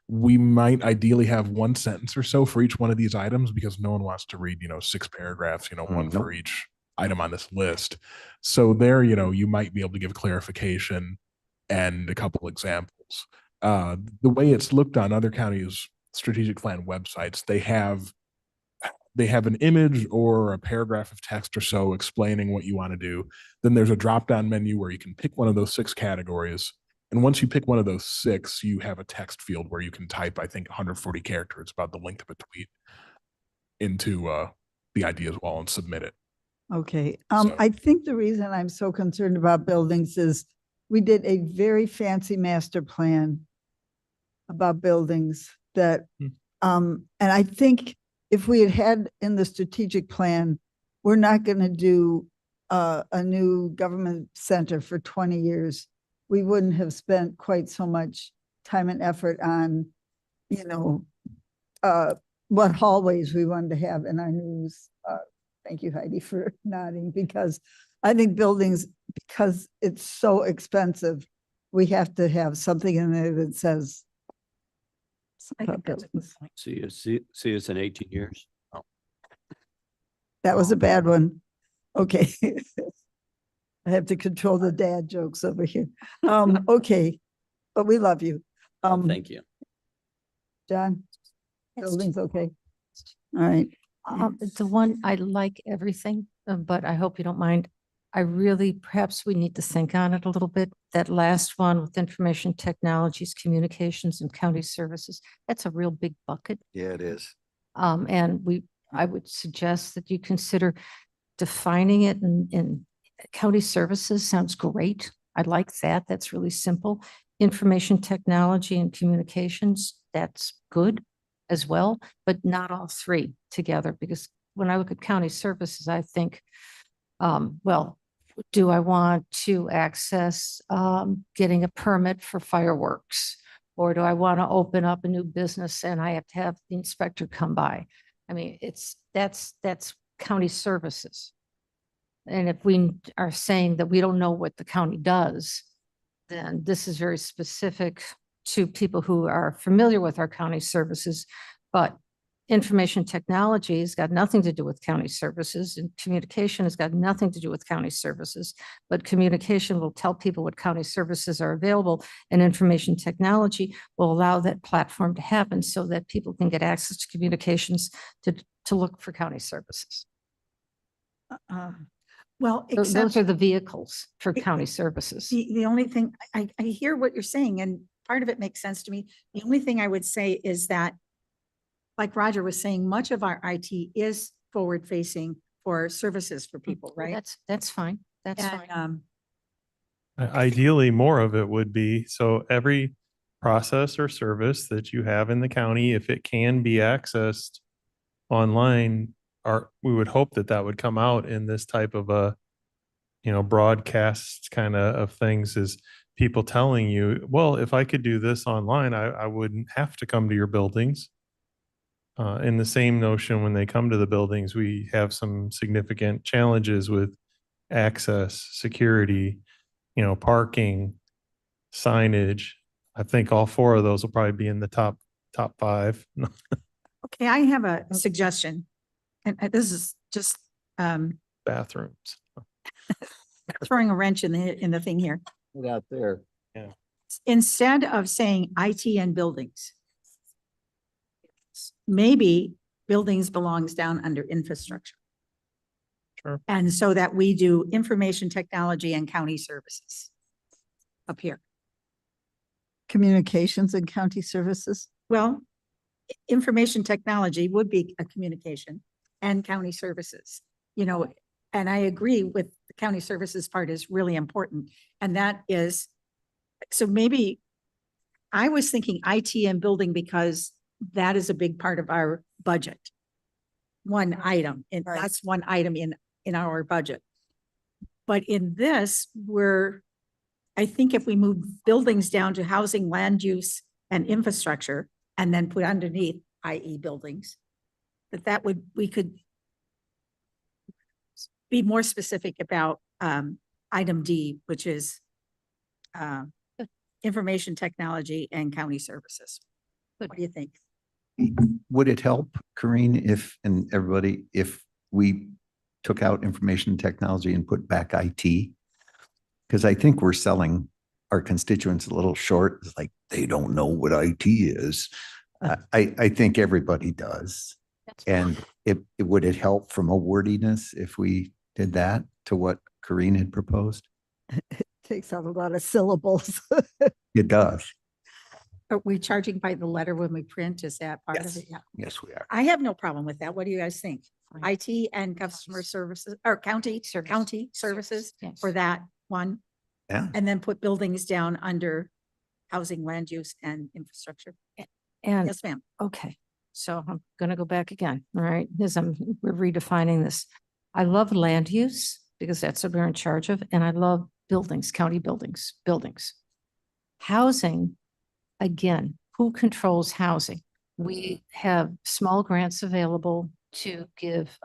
we might ideally have one sentence or so for each one of these items because no one wants to read, 6 paragraphs, one for Nope. each item on this list. So there, you might be able to give clarification and a couple examples. The way it's looked on other counties' strategic plan websites, they have an image or a paragraph of text or so explaining what you want to do. Then there's a drop-down menu where you can pick one of those 6 categories. And once you pick one of those 6, you have a text field where you can type, I think, 140 characters, about the length of a tweet, into the ideas wall and submit it. Okay, So- I think the reason I'm so concerned about buildings is we did a very fancy master plan about buildings that, Hmm. and I think if we had in the strategic plan, we're not going to do a new government center for 20 years. We wouldn't have spent quite so much time and effort on, what hallways we wanted to have in our news. Thank you, Heidi, for nodding, because I think buildings, because it's so expensive, we have to have something in there that says. I think that's a good point. See us in 18 years. That was a bad one. Okay. I have to control the dad jokes over here. Okay, but we love you. Thank you. John, buildings, okay? All right. The one, I like everything, but I hope you don't mind. I really, perhaps we need to think on it a little bit. That last one with information technologies, communications and county services, that's a real big bucket. Yeah, it is. I would suggest that you consider defining it in county services. Sounds great. I like that. That's really simple. Information technology and communications, that's good as well, but not all three together, because when I look at county services, I think, well, do I want to access getting a permit for fireworks? Or do I want to open up a new business and I have to have the inspector come by? I mean, that's county services. And if we are saying that we don't know what the county does, then this is very specific to people who are familiar with our county services. But information technology has got nothing to do with county services, and communication has got nothing to do with county services. But communication will tell people what county services are available, and information technology will allow that platform to happen so that people can get access to communications to look for county services. Well, Those except are the vehicles for county services. the only thing, I hear what you're saying, and part of it makes sense to me. The only thing I would say is that, like Roger was saying, much of our IT is forward facing for services for people, right? That's fine. That's And, fine. Ideally, more of it would be, so every process or service that you have in the county, if it can be accessed online, we would hope that that would come out in this type of a, broadcast kind of things, is people telling you, well, if I could do this online, I wouldn't have to come to your buildings. In the same notion, when they come to the buildings, we have some significant challenges with access, security, parking, signage. I think all four of those will probably be in the top five. okay, I have a suggestion. And this is just Bathrooms. throwing a wrench in the thing here. Get out there. Instead of saying IT and buildings, maybe buildings belongs down under infrastructure. Sure. And so that we do information technology and county services up here. Communications and county services. Well, information technology would be a communication and county services, and I agree with the county services part is really important. And that is, so maybe I was thinking IT and building because that is a big part of our budget. One item, and that's one item in our budget. But in this, I think if we move buildings down to housing, land use, and infrastructure, and then put underneath, i.e. buildings, we could be more specific about item D, which is information technology and county services. What do you think? Would it help, Corinne, and everybody, if we took out information technology and put back IT? Because I think we're selling our constituents a little short. It's like, they don't know what IT is. I think everybody does. And would it help from a wordiness if we did that to what Corinne had proposed? It takes out a lot of syllables. It does. Are we charging by the letter when we print? Is that part of it? Yeah. Yes, we are. I have no problem with that. What do you guys think? IT and customer services or county services Yes. for that one? Yeah. And then put buildings down under housing, land use and infrastructure. And Yes, ma'am. okay, so I'm gonna go back again, all right, because we're redefining this. I love land use because that's what we're in charge of, and I love buildings, county buildings. Housing, again, who controls housing? We have small grants available to give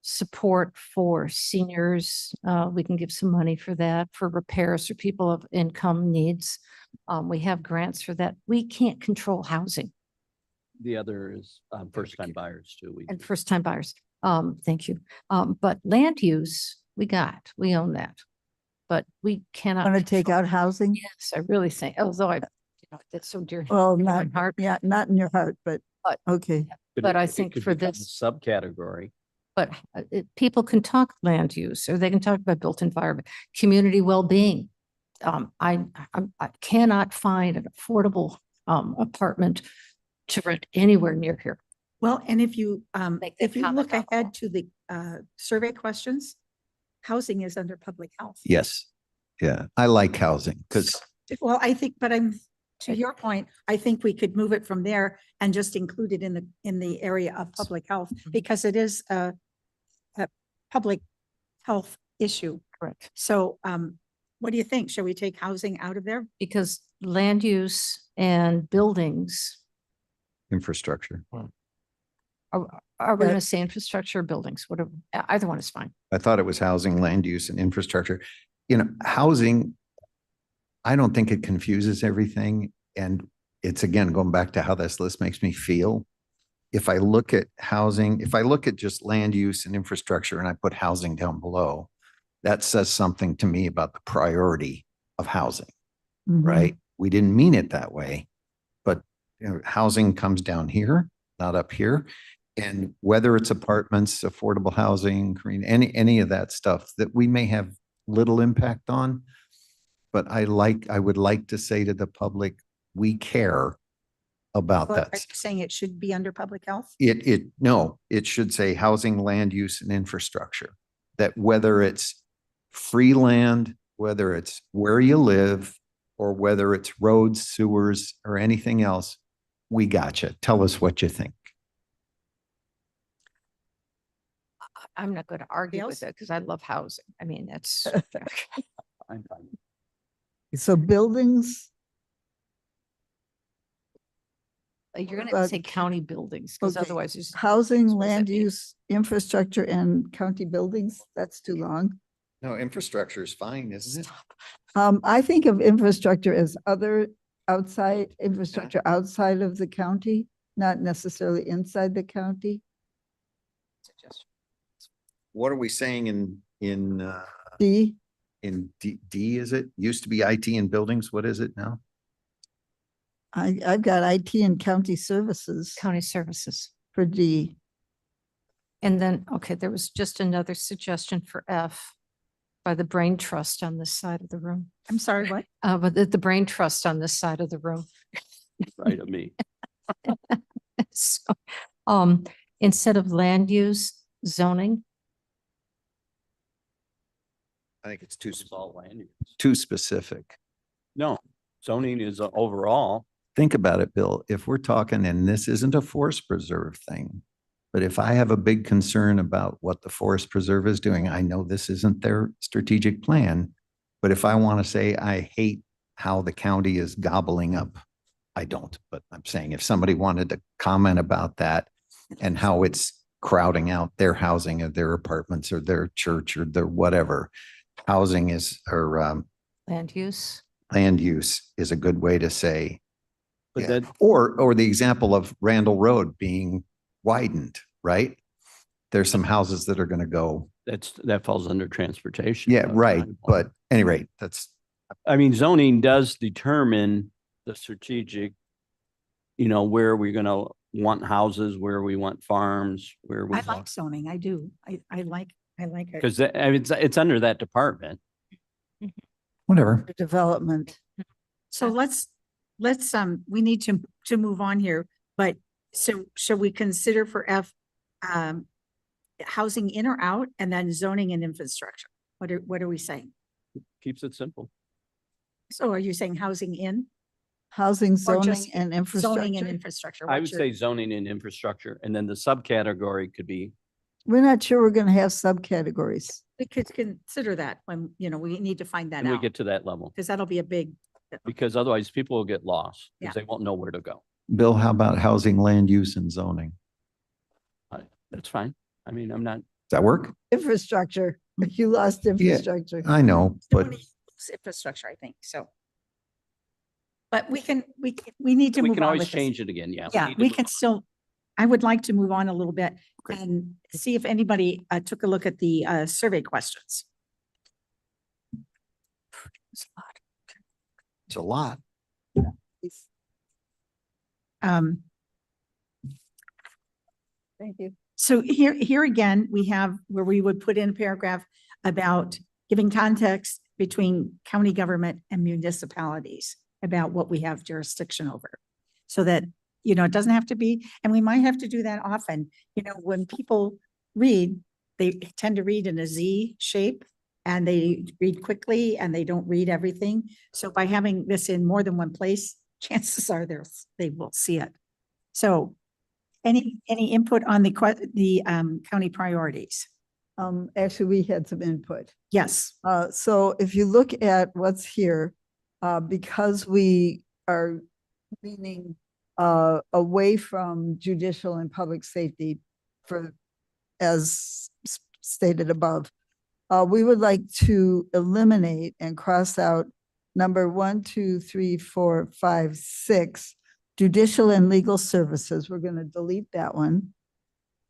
support for seniors. We can give some money for that, for repairs for people of income needs. We have grants for that. We can't control housing The other is first-time buyers too. and first-time buyers. Thank you. But land use, we own that. But we cannot. Want to take control- out housing? Yes, I really think, although that's so dear. Well, to my not, heart. yeah, not in your heart, but But- okay. Could But it- I it think could for become a this- subcategory But people can talk land use, or they can talk about built environment, community well-being. I cannot find an affordable apartment to rent anywhere near here. Well, and if you Make that comment look down ahead to the survey questions, housing is under public health. Yes. Yeah, I like housing because Well, I think, but to your point, I think we could move it from there and just include it in the area of public health, because it is a public health issue. Correct. So what do you think? Shall we take housing out of there? Because land use and buildings, infrastructure. are we going to say infrastructure or buildings? Whatever, either one is fine. I thought it was housing, land use and infrastructure. You know, housing, I don't think it confuses everything. And it's again, going back to how this list makes me feel. If I look at housing, if I look at just land use and infrastructure and I put housing down below, that says something to me about the priority of housing, right? We didn't mean it that way, but you know, housing comes down here, not up here. And whether it's apartments, affordable housing, green, any of that stuff that we may have little impact on, but I would like to say to the public, we care about But are that. you saying it should be under public health? No, it should say housing, land use and infrastructure. That whether it's free land, whether it's where you live, or whether it's roads, sewers, or anything else, we gotcha. Tell us what you think. I'm not going to argue else? with it because I love housing. I mean, that's. I'm fine. So buildings, You're going to But- say county buildings because okay, otherwise it's. housing, what does that land mean? use, infrastructure and county buildings, that's too long. No, infrastructure is fine, isn't it? I think of infrastructure as other infrastructure outside of the county, not necessarily inside the county. What are we saying in D, D, is it? Used to be IT and buildings. What is it now? I've got IT and county services County services. for D. And then, okay, there was just another suggestion for F by the Brain Trust on this side of the room. I'm sorry, what? But the Brain Trust on this side of the room. Right of me. So, instead of land use, zoning, I think it's It's all land use. too specific. No, zoning is overall. Think about it, Bill. If we're talking, and this isn't a forest preserve thing, but if I have a big concern about what the forest preserve is doing, I know this isn't their strategic plan. But if I want to say, I hate how the county is gobbling up, I don't, but I'm saying if somebody wanted to comment about that and how it's crowding out their housing or their apartments or their church or their whatever, housing is, or land use. land use is a good way to say. But Yeah. that, Or the example of Randall Road being widened, right? There's some houses that are going to go. that falls under transportation. Yeah, right. But at any rate, that's, I mean, zoning does determine the strategic, where we're gonna want houses, where we want farms, where we I like want. zoning. I do. I like it. Because it's under that department. whatever. Development. So let's, we need to move on here, but so shall we consider for F, housing in or out, and then zoning and infrastructure? What are we saying? Keeps it simple. So are you saying housing in? Housing, Or zoning just and Zoning and infrastructure. infrastructure. I would What's your- say zoning and infrastructure, and then the subcategory could be, We're not sure we're gonna have subcategories. We could consider that when, we need to find that when we out, get to that level, because that'll be a big, because otherwise people will get lost Yeah. because they won't know where to go. Bill, how about housing, land use and zoning? That's fine. I mean, I'm not, Does that work? Infrastructure, you lost infrastructure. I know, but zoning is infrastructure, I think, so. But we need to we move can on always with this. change it again. Yeah. Yeah, need to we move can on. still, I would like to move on a little bit and see if anybody took a look at the survey questions. it's a lot. Um, Thank you. So here again, we have where we would put in a paragraph about giving context between county government and municipalities about what we have jurisdiction over. So that, you know, it doesn't have to be, and we might have to do that often. You know, when people read, they tend to read in a Z shape and they read quickly and they don't read everything. So by having this in more than one place, chances are they will see it. So any input on the county priorities? Actually, we had some input. Yes. So if you look at what's here, because we are leaning away from judicial and public safety for, as stated above, we would like to eliminate and cross out number 1, 2, 3, 4, 5, 6, judicial and legal services. We're going to delete that one.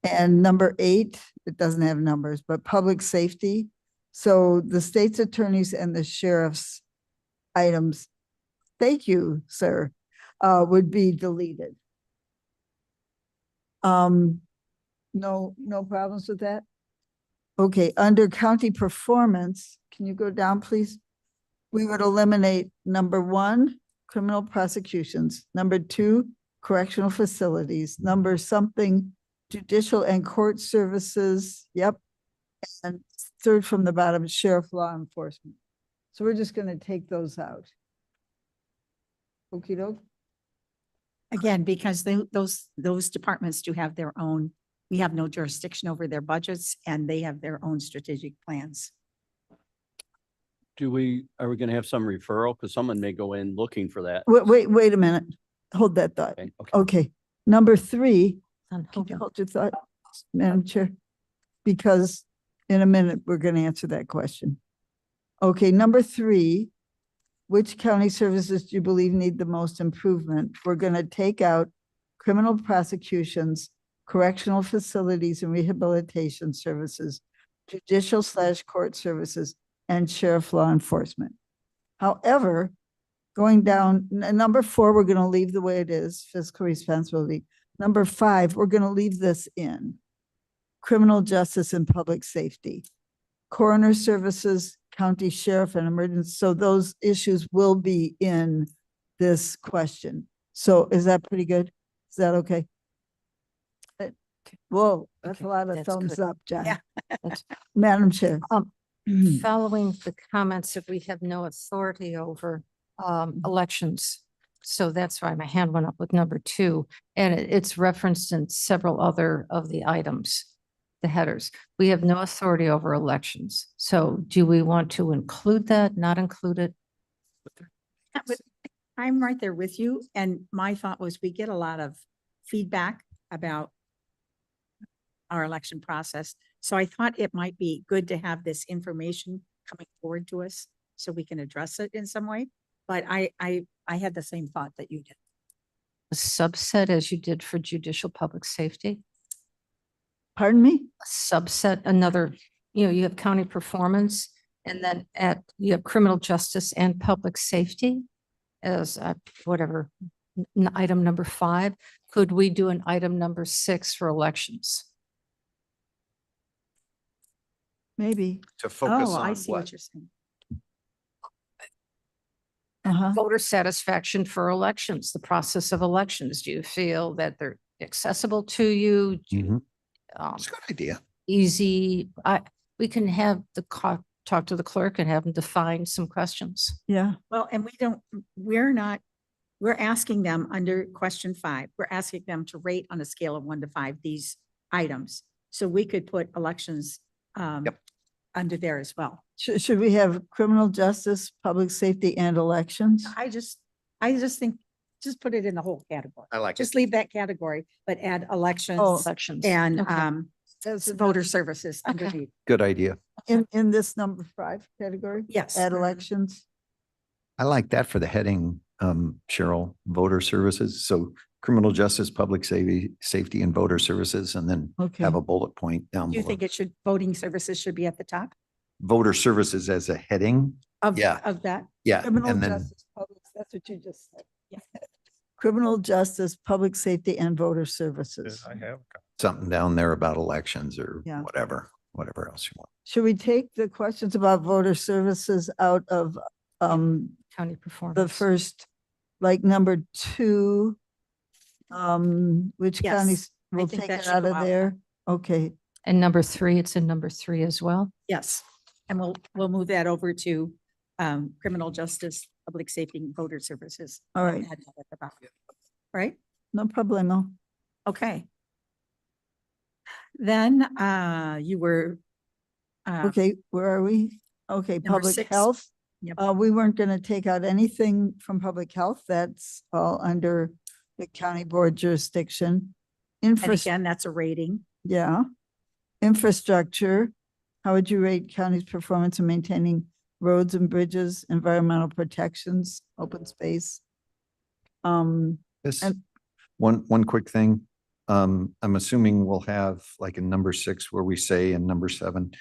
And number 8, it doesn't have numbers, but public safety. So the state's attorneys and the sheriff's items, thank you, sir, would be deleted. No problems with that? Okay, under county performance, can you go down, please? We would eliminate number 1, criminal prosecutions, number 2, correctional facilities, number something, judicial and court services, yep. And 3rd from the bottom, sheriff law enforcement. So we're just gonna take those out. Okey doke. Again, because those departments do have their own, we have no jurisdiction over their budgets and they have their own strategic plans. Are we going to have some referral? Because someone may go in looking for that. Wait a minute. Hold that thought. Okay. Okay, number 3, On can you hold. hold your thought, Madam Chair? Because in a minute, we're going to answer that question. Okay, number 3, which county services do you believe need the most improvement? We're going to take out criminal prosecutions, correctional facilities and rehabilitation services, judicial/court services, and sheriff law enforcement. However, going down, number 4, we're going to leave the way it is, fiscal responsibility. Number 5, we're going to leave this in. Criminal justice and public safety. Coroner services, county sheriff and emergency. So those issues will be in this question. So is that pretty good? Is that okay? Whoa, that's Okay, a lot of that's thumbs good. up, John. Yeah. Madam Chair. Following the comments that we have no authority over elections. So that's why my hand went up with number 2. And it's referenced in several other of the items, the headers. We have no authority over elections. So do we want to include that, not include it? I'm right there with you. And my thought was we get a lot of feedback about our election process. So I thought it might be good to have this information coming forward to us so we can address it in some way. But I had the same thought that you did. A subset as you did for judicial public safety? Pardon me? A subset, another, you have county performance and then you have criminal justice and public safety as whatever, item number 5. Could we do an item number 6 for elections? Maybe. To focus Oh, I on see what? what you're saying. Voter satisfaction for elections, the process of elections. Do you feel that they're accessible to you? Do you, It's a good idea. easy? We can have talk to the clerk and have them define some questions. Yeah. Well, and we're asking them under question 5, we're asking them to rate on a scale of 1 to 5 these items. So we could put elections under there as well. Should we have criminal justice, public safety and elections? I just think, just put it in the whole category. I like it. Just leave that category, but add elections Elections. and Okay. That's voter services Okay. underneath. Good idea. in this number 5 category? Yes. Add elections? I like that for the heading, Cheryl, voter services. So criminal justice, public safety and voter services, and then Okay. have a bullet point down Do you below. think voting services should be at the top Voter services as a heading. of Yeah. that? Yeah. Criminal And then justice, public, that's what you just said. Criminal justice, public safety and voter services. I have. something down there about elections or Yeah. whatever else you want. Should we take the questions about voter services out of County performance. the first, like number 2? Which Yes, counties I will think take that it should out go of out. there? Okay, And number 3, it's in number 3 as well. Yes, and we'll move that over to criminal justice, public safety, and voter services. all right, Add that at the bottom. Right? no problemo. Okay. Then you were Okay, where are we? Okay, Number public 6. health. Yep. We weren't gonna take out anything from public health. That's all under the county board jurisdiction. and Infrastructure, again, that's a rating. yeah. Infrastructure, how would you rate county's performance in maintaining roads and bridges, environmental protections, open space? This, And- one quick thing. I'm assuming we'll have like in number 6 where we say in number 7,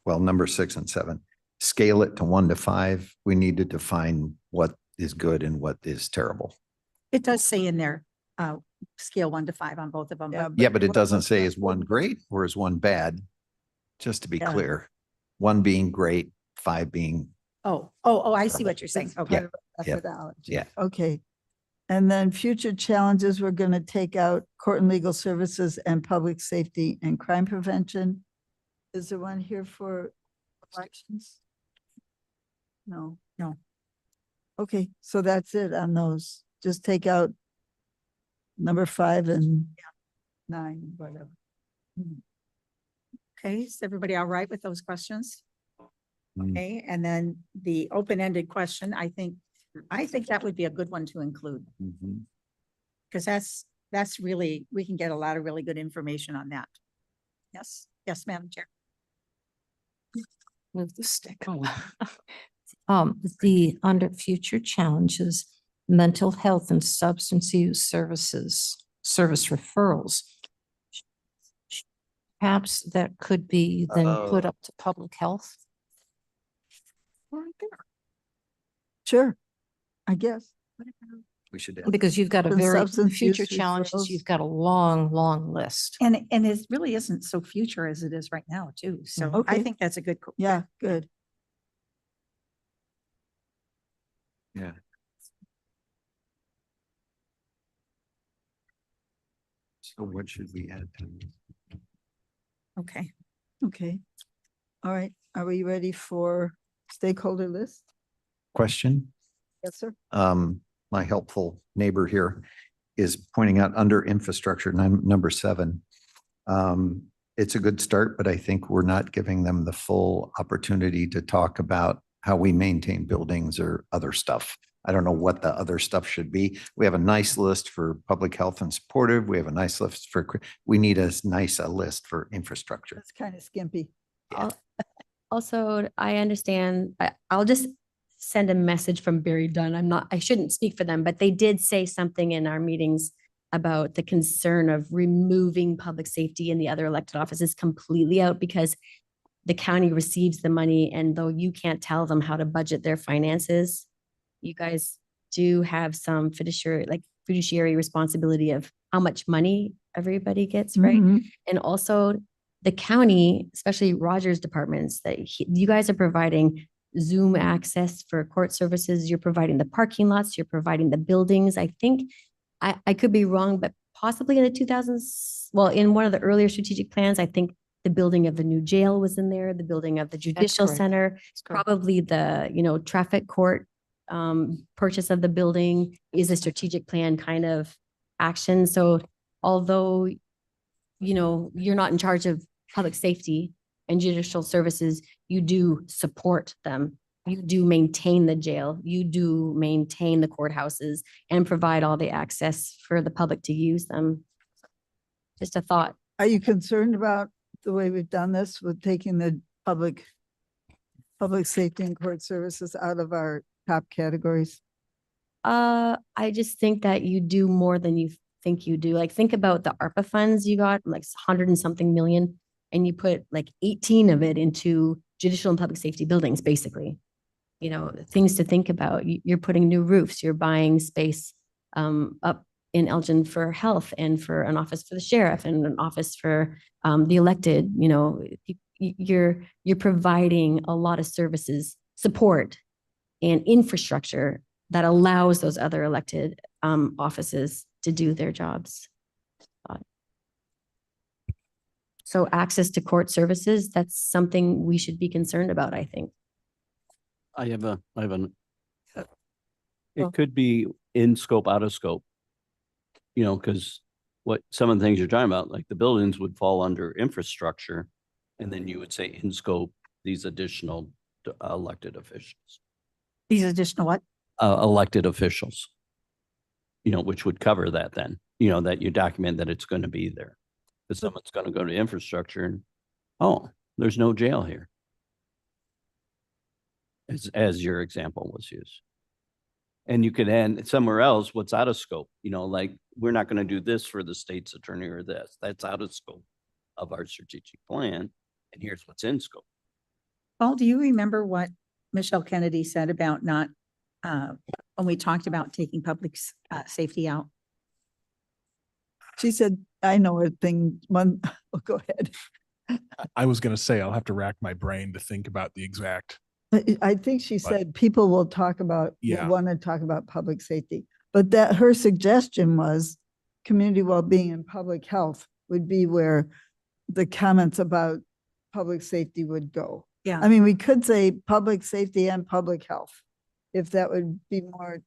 number 6 and 7, scale it to 1 to 5. We need to define what is good and what is terrible. It does say in there, scale 1 to 5 on both of them. Yeah, but Yeah, but it what- doesn't what's say that is 1 great or is 1 bad? Just to be Yeah. clear, 1 being great, 5 being, I see what you're saying. That's Okay. part of our yeah, methodology. yeah. Okay. And then future challenges, we're gonna take out court and legal services and public safety and crime prevention. Is there one here for elections? No. No. Okay, so that's it on those. Just take out number 5 and 9, whatever. Okay, is everybody all right with those questions? Mm. Okay, and then the open-ended question, I think that would be a good one to include, Mhm. because that's really, we can get a lot of really good information on that. Yes, Madam Chair. Move the stick. The under future challenges, mental health and substance use services, service referrals. Perhaps that could be then put Oh. up to public health. Sure, I guess. We should. Because you've got a And very, substance future use challenges, referrals. you've got a long, long list. And it really isn't so future as it is right now too. So I Okay. think that's a good. Yeah, good. Yeah. So what should we add to? Okay. Okay. All right, are we ready for stakeholder list? Question? Yes, sir. My helpful neighbor here is pointing out under infrastructure, number 7. It's a good start, but I think we're not giving them the full opportunity to talk about how we maintain buildings or other stuff. I don't know what the other stuff should be. We have a nice list for public health and supportive. We have a nice list for, we need as nice a list for infrastructure. That's kind of skimpy. Also, I understand, I'll just send a message from Barry Dunn. I shouldn't speak for them, but they did say something in our meetings about the concern of removing public safety and the other elected offices completely out because the county receives the money, and though you can't tell them how to budget their finances, you guys do have some fiduciary responsibility of how much money everybody gets, right? Mhm. And also the county, especially Roger's departments, you guys are providing Zoom access for court services. You're providing the parking lots, you're providing the buildings. I think, I could be wrong, but possibly in the 2000s, well, in one of the earlier strategic plans, I think the building of the new jail was in there, the building of the judicial correct. center, That's correct. probably the, traffic court purchase of the building is a strategic plan kind of action. So although, you're not in charge of public safety and judicial services, you do support them. You do maintain the jail, you do maintain the courthouses and provide all the access for the public to use them. Just a thought. Are you concerned about the way we've done this with taking the public safety and court services out of our top categories? I just think that you do more than you think you do. Like, think about the ARPA funds you got, like 100 and something million, and you put like 18 of it into judicial and public safety buildings, basically. Things to think about. You're putting new roofs, you're buying space up in Elgin for health and for an office for the sheriff and an office for the elected, you're providing a lot of services, support and infrastructure that allows those other elected offices to do their jobs. So access to court services, that's something we should be concerned about, I think. It could be in scope, out of scope. Because what some of the things you're talking about, like the buildings would fall under infrastructure. And then you would say in scope, these additional elected officials. These additional what? Elected officials. Which would cover that then, that you document that it's going to be there. Because someone's going to go to infrastructure and, oh, there's no jail here. As your example was used. And you could add somewhere else what's out of scope, like we're not going to do this for the state's attorney or this. That's out of scope of our strategic plan. And here's what's in scope. Paul, do you remember what Michelle Kennedy said about not, when we talked about taking public safety out? She said, I know a thing, oh, go ahead. I was going to say, I'll have to rack my brain to think about the exact. I think she said people will talk about, Yeah. want to talk about public safety, but that her suggestion was community well-being and public health would be where the comments about public safety would go. Yeah. I mean, we could say public safety and public health, if that would be more,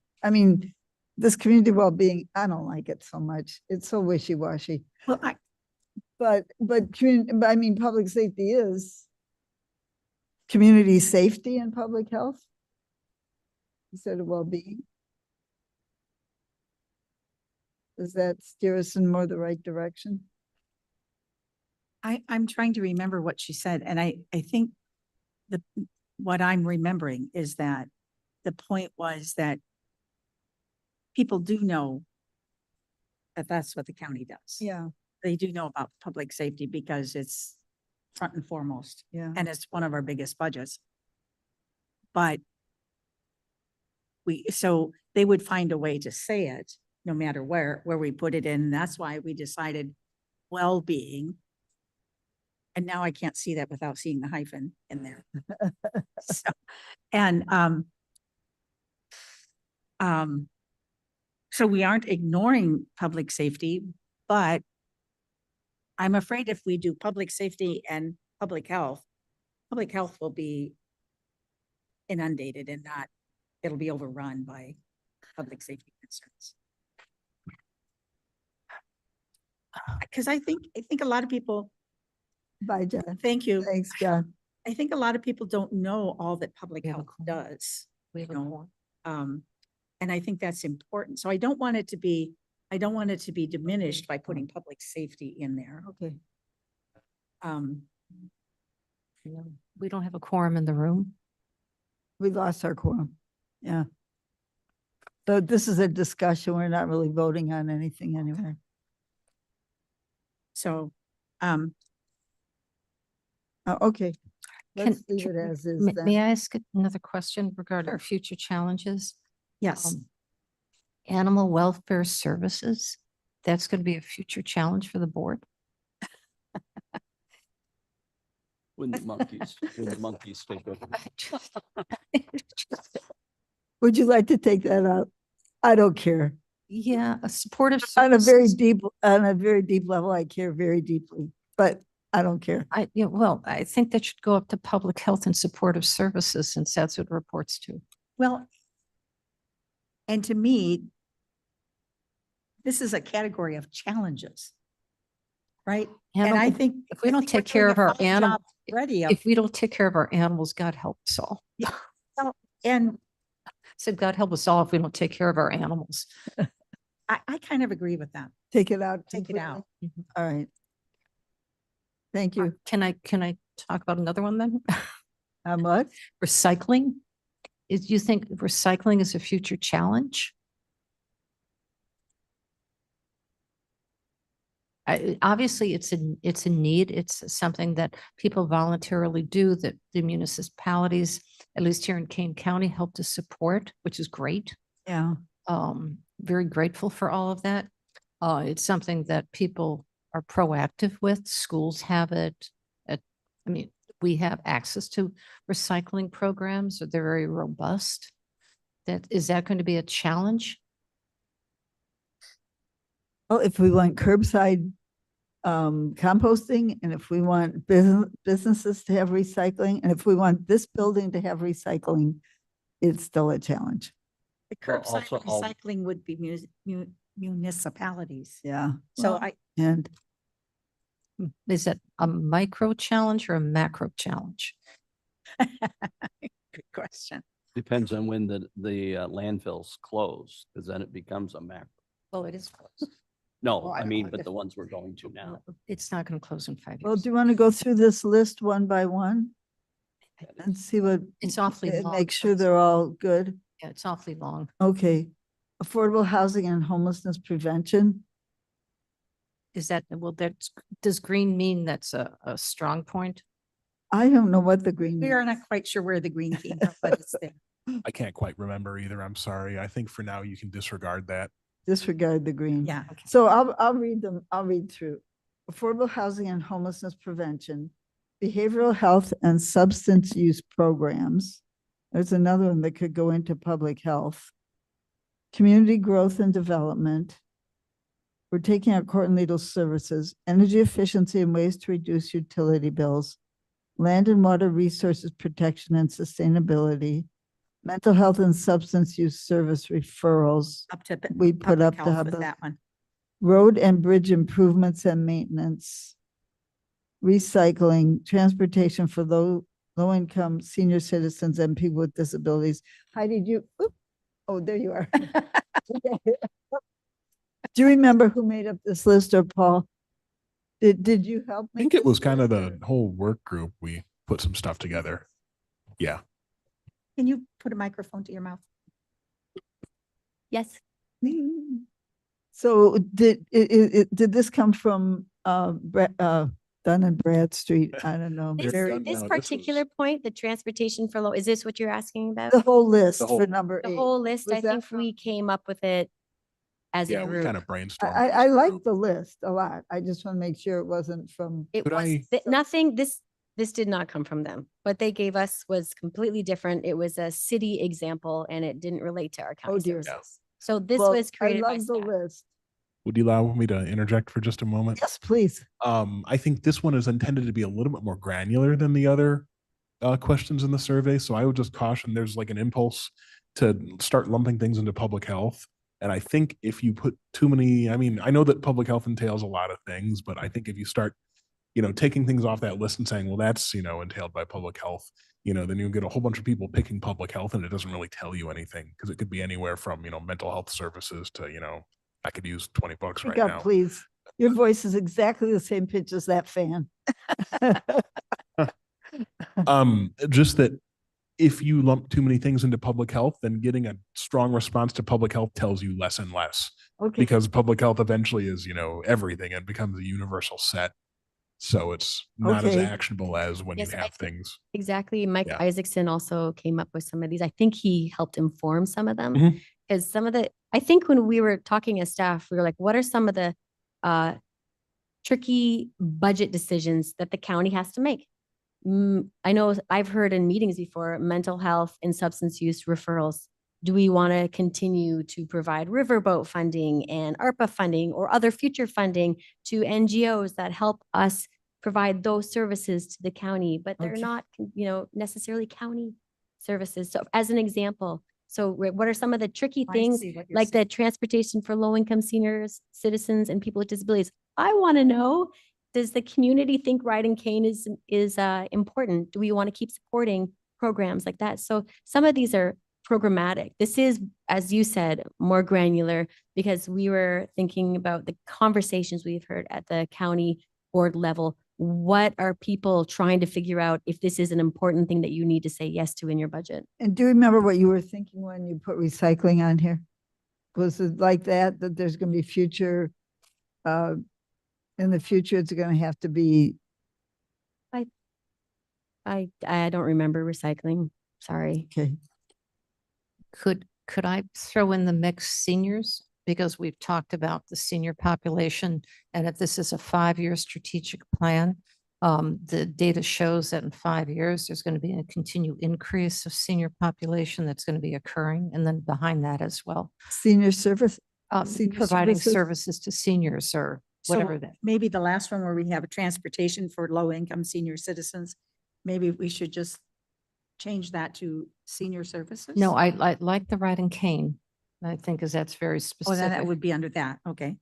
this community well-being, I don't like it so much. It's so wishy-washy. Well, But public safety is community safety and public health instead of well-being. Does that steer us in more the right direction? I'm trying to remember what she said, and I think what I'm remembering is that the point was that people do know that that's what the county does. Yeah. They do know about public safety because it's front and foremost. Yeah. And it's one of our biggest budgets. But so they would find a way to say it no matter where we put it in. That's why we decided well-being. And now I can't see that without seeing the hyphen in there. So we aren't ignoring public safety, but I'm afraid if we do public safety and public health will be inundated and it'll be overrun by public safety concerns. Because I think a lot of people. Bye, John. Thank you. Thanks, John. I think a lot of people don't know all that public health does. And I think that's important. So I don't want it to be diminished by putting public safety in there. Okay. We don't have a quorum in the room. We lost our quorum. Yeah. So this is a discussion. We're not really voting on anything anyway. So, okay. Let's leave it as is then. May I ask another question regarding future challenges? yes. Animal welfare services, that's going to be a future challenge for the board. When the monkeys take over. Would you like to take that out? I don't care. Yeah, a supportive On a very services. deep level, I care very deeply, but I don't care. I think that should go up to public health and supportive services since that's what it reports to. Well, and to me, this is a category of challenges, right? And I think if we don't take care of our animals, ready, if we don't take care of our animals, God help us all. and So God help us all if we don't take care of our animals. I kind of agree with that. Take it out. Take it out. completely? All right. Thank you. Can I talk about another one then? How much? Recycling. You think recycling is a future challenge? Obviously, it's a need. It's something that people voluntarily do, that the municipalities, at least here in Kane County, help to support, which is great. Yeah. very grateful for all of that. It's something that people are proactive with. Schools have it. I mean, we have access to recycling programs. They're very robust. Is that going to be a challenge? Well, if we want curbside composting, and if we want businesses to have recycling, and if we want this building to have recycling, it's still a challenge. The Well, curbside also, I'll- recycling would be municipalities. Yeah. So Well, I, And Is it a micro challenge or a macro challenge? good question. Depends on when the landfills close, because then it becomes a macro. Well, it is closed. No, Oh, I I don't mean, know. but the ones we're going to now. It's not going to close in 5 well, years. do you want to go through this list one by one and see what? It's awfully and long. make sure they're all good. Yeah, it's awfully long. Okay. Affordable housing and homelessness prevention. Is that, well, does green mean that's a strong point? I don't know what the green. We are means. not quite sure where the green came from, but it's there. I can't quite remember either. I'm sorry. I think for now you can disregard that. Disregard the green. Yeah. So I'll read them. I'll read through. Affordable housing and homelessness prevention, behavioral health and substance use programs. There's another one that could go into public health. Community growth and development. We're taking out court and legal services, energy efficiency and ways to reduce utility bills, land and water resources protection and sustainability, mental health and substance use service referrals. Up to. We put public up the health hub with of- that one. road and bridge improvements and maintenance, recycling, transportation for low-income senior citizens and people with disabilities. Heidi, oh, there you are. Do you remember who made up this list, or Paul? Did you help? I think it was kind of the whole work group. We put some stuff together. Yeah. Can you put a microphone to your mouth? Yes. So did this come from Dun and Bradstreet? I don't know. This, Very- Dun- this no, this particular was- point, the transportation for low, is this what you're asking about? The whole list The for whole- number The 8. whole list, Was I that think from- we came up with it as Yeah, a we group. kind of brainstormed. I as a like group. the list a lot. I just want to make sure it wasn't from. It Could was, I- nothing, this did not come from them. What they gave us was completely different. It was a city example and it didn't relate to our county dear. services. So this Well, was created by I love the staff. list. Would you allow me to interject for just a moment? Yes, please. I think this one is intended to be a little bit more granular than the other questions in the survey. So I would just caution there's like an impulse to start lumping things into public health. And I think if you put too many, I mean, I know that public health entails a lot of things, but I think if you start, taking things off that list and saying, well, that's, entailed by public health, then you get a whole bunch of people picking public health and it doesn't really tell you anything because it could be anywhere from, mental health services to, I could use $20 Speak right up, now. please. Your voice is exactly the same pitch as that fan. Just that if you lump too many things into public health, then getting a strong response to public health tells you less and less Okay. because public health eventually is, everything and becomes a universal set. So it's not as Okay. actionable as when Yes, you I have think- things. Exactly. Mike Yeah. Isaacson also came up with some of these. I think he helped inform some of them. Mhm. Because some of I think when we were talking as staff, we were like, what are some of the tricky budget decisions that the county has to make? I know I've heard in meetings before, mental health and substance use referrals. Do we want to continue to provide riverboat funding and ARPA funding or other future funding to NGOs that help us provide those services to the county, but they're Okay. not, necessarily county services. So as an example, so what are some of the tricky I things see what you're like saying. the transportation for low-income seniors, citizens, and people with disabilities? I want to know, does the community think riding cane is important? Do we want to keep supporting programs like that? So some of these are programmatic. This is, as you said, more granular because we were thinking about the conversations we've heard at the county board level. What are people trying to figure out if this is an important thing that you need to say yes to in your budget? And do you remember what you were thinking when you put recycling on here? Was it like that there's going to be future, in the future, it's going to have to be, I don't remember recycling. Sorry. okay. Could I throw in the mix seniors? because we've talked about the senior population. And if this is a 5-year strategic plan, the data shows that in 5 years, there's going to be a continued increase of senior population that's going to be occurring. And then behind that as well, Senior service, senior providing services? services to seniors or So whatever that. maybe the last one where we have a transportation for low-income senior citizens, maybe we should just change that to senior services? No, I like the riding cane. I think because that's very Oh, then that specific. would be under that. Okay.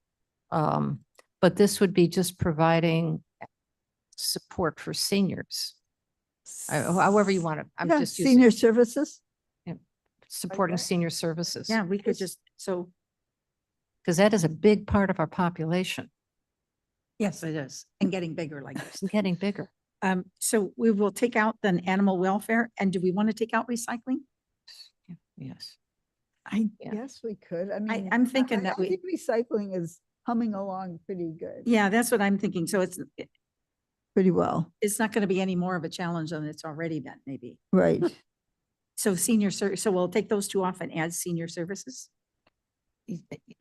But this would be just providing support for seniors. However you want to, I'm Yeah, just using senior services? supporting that. senior services. Yeah, we could just, so, Because that is a big part of our population. yes, it is. And getting bigger like It's this. getting bigger. So we will take out then animal welfare. And do we want to take out recycling? Yes. I, Yeah. Yes, we could. I mean. I'm thinking that I we- think recycling is humming along pretty good. yeah, that's what I'm thinking. So Pretty well, it's not going to be any more of a challenge than it's already been, maybe. right. So so we'll take those two off and add senior services.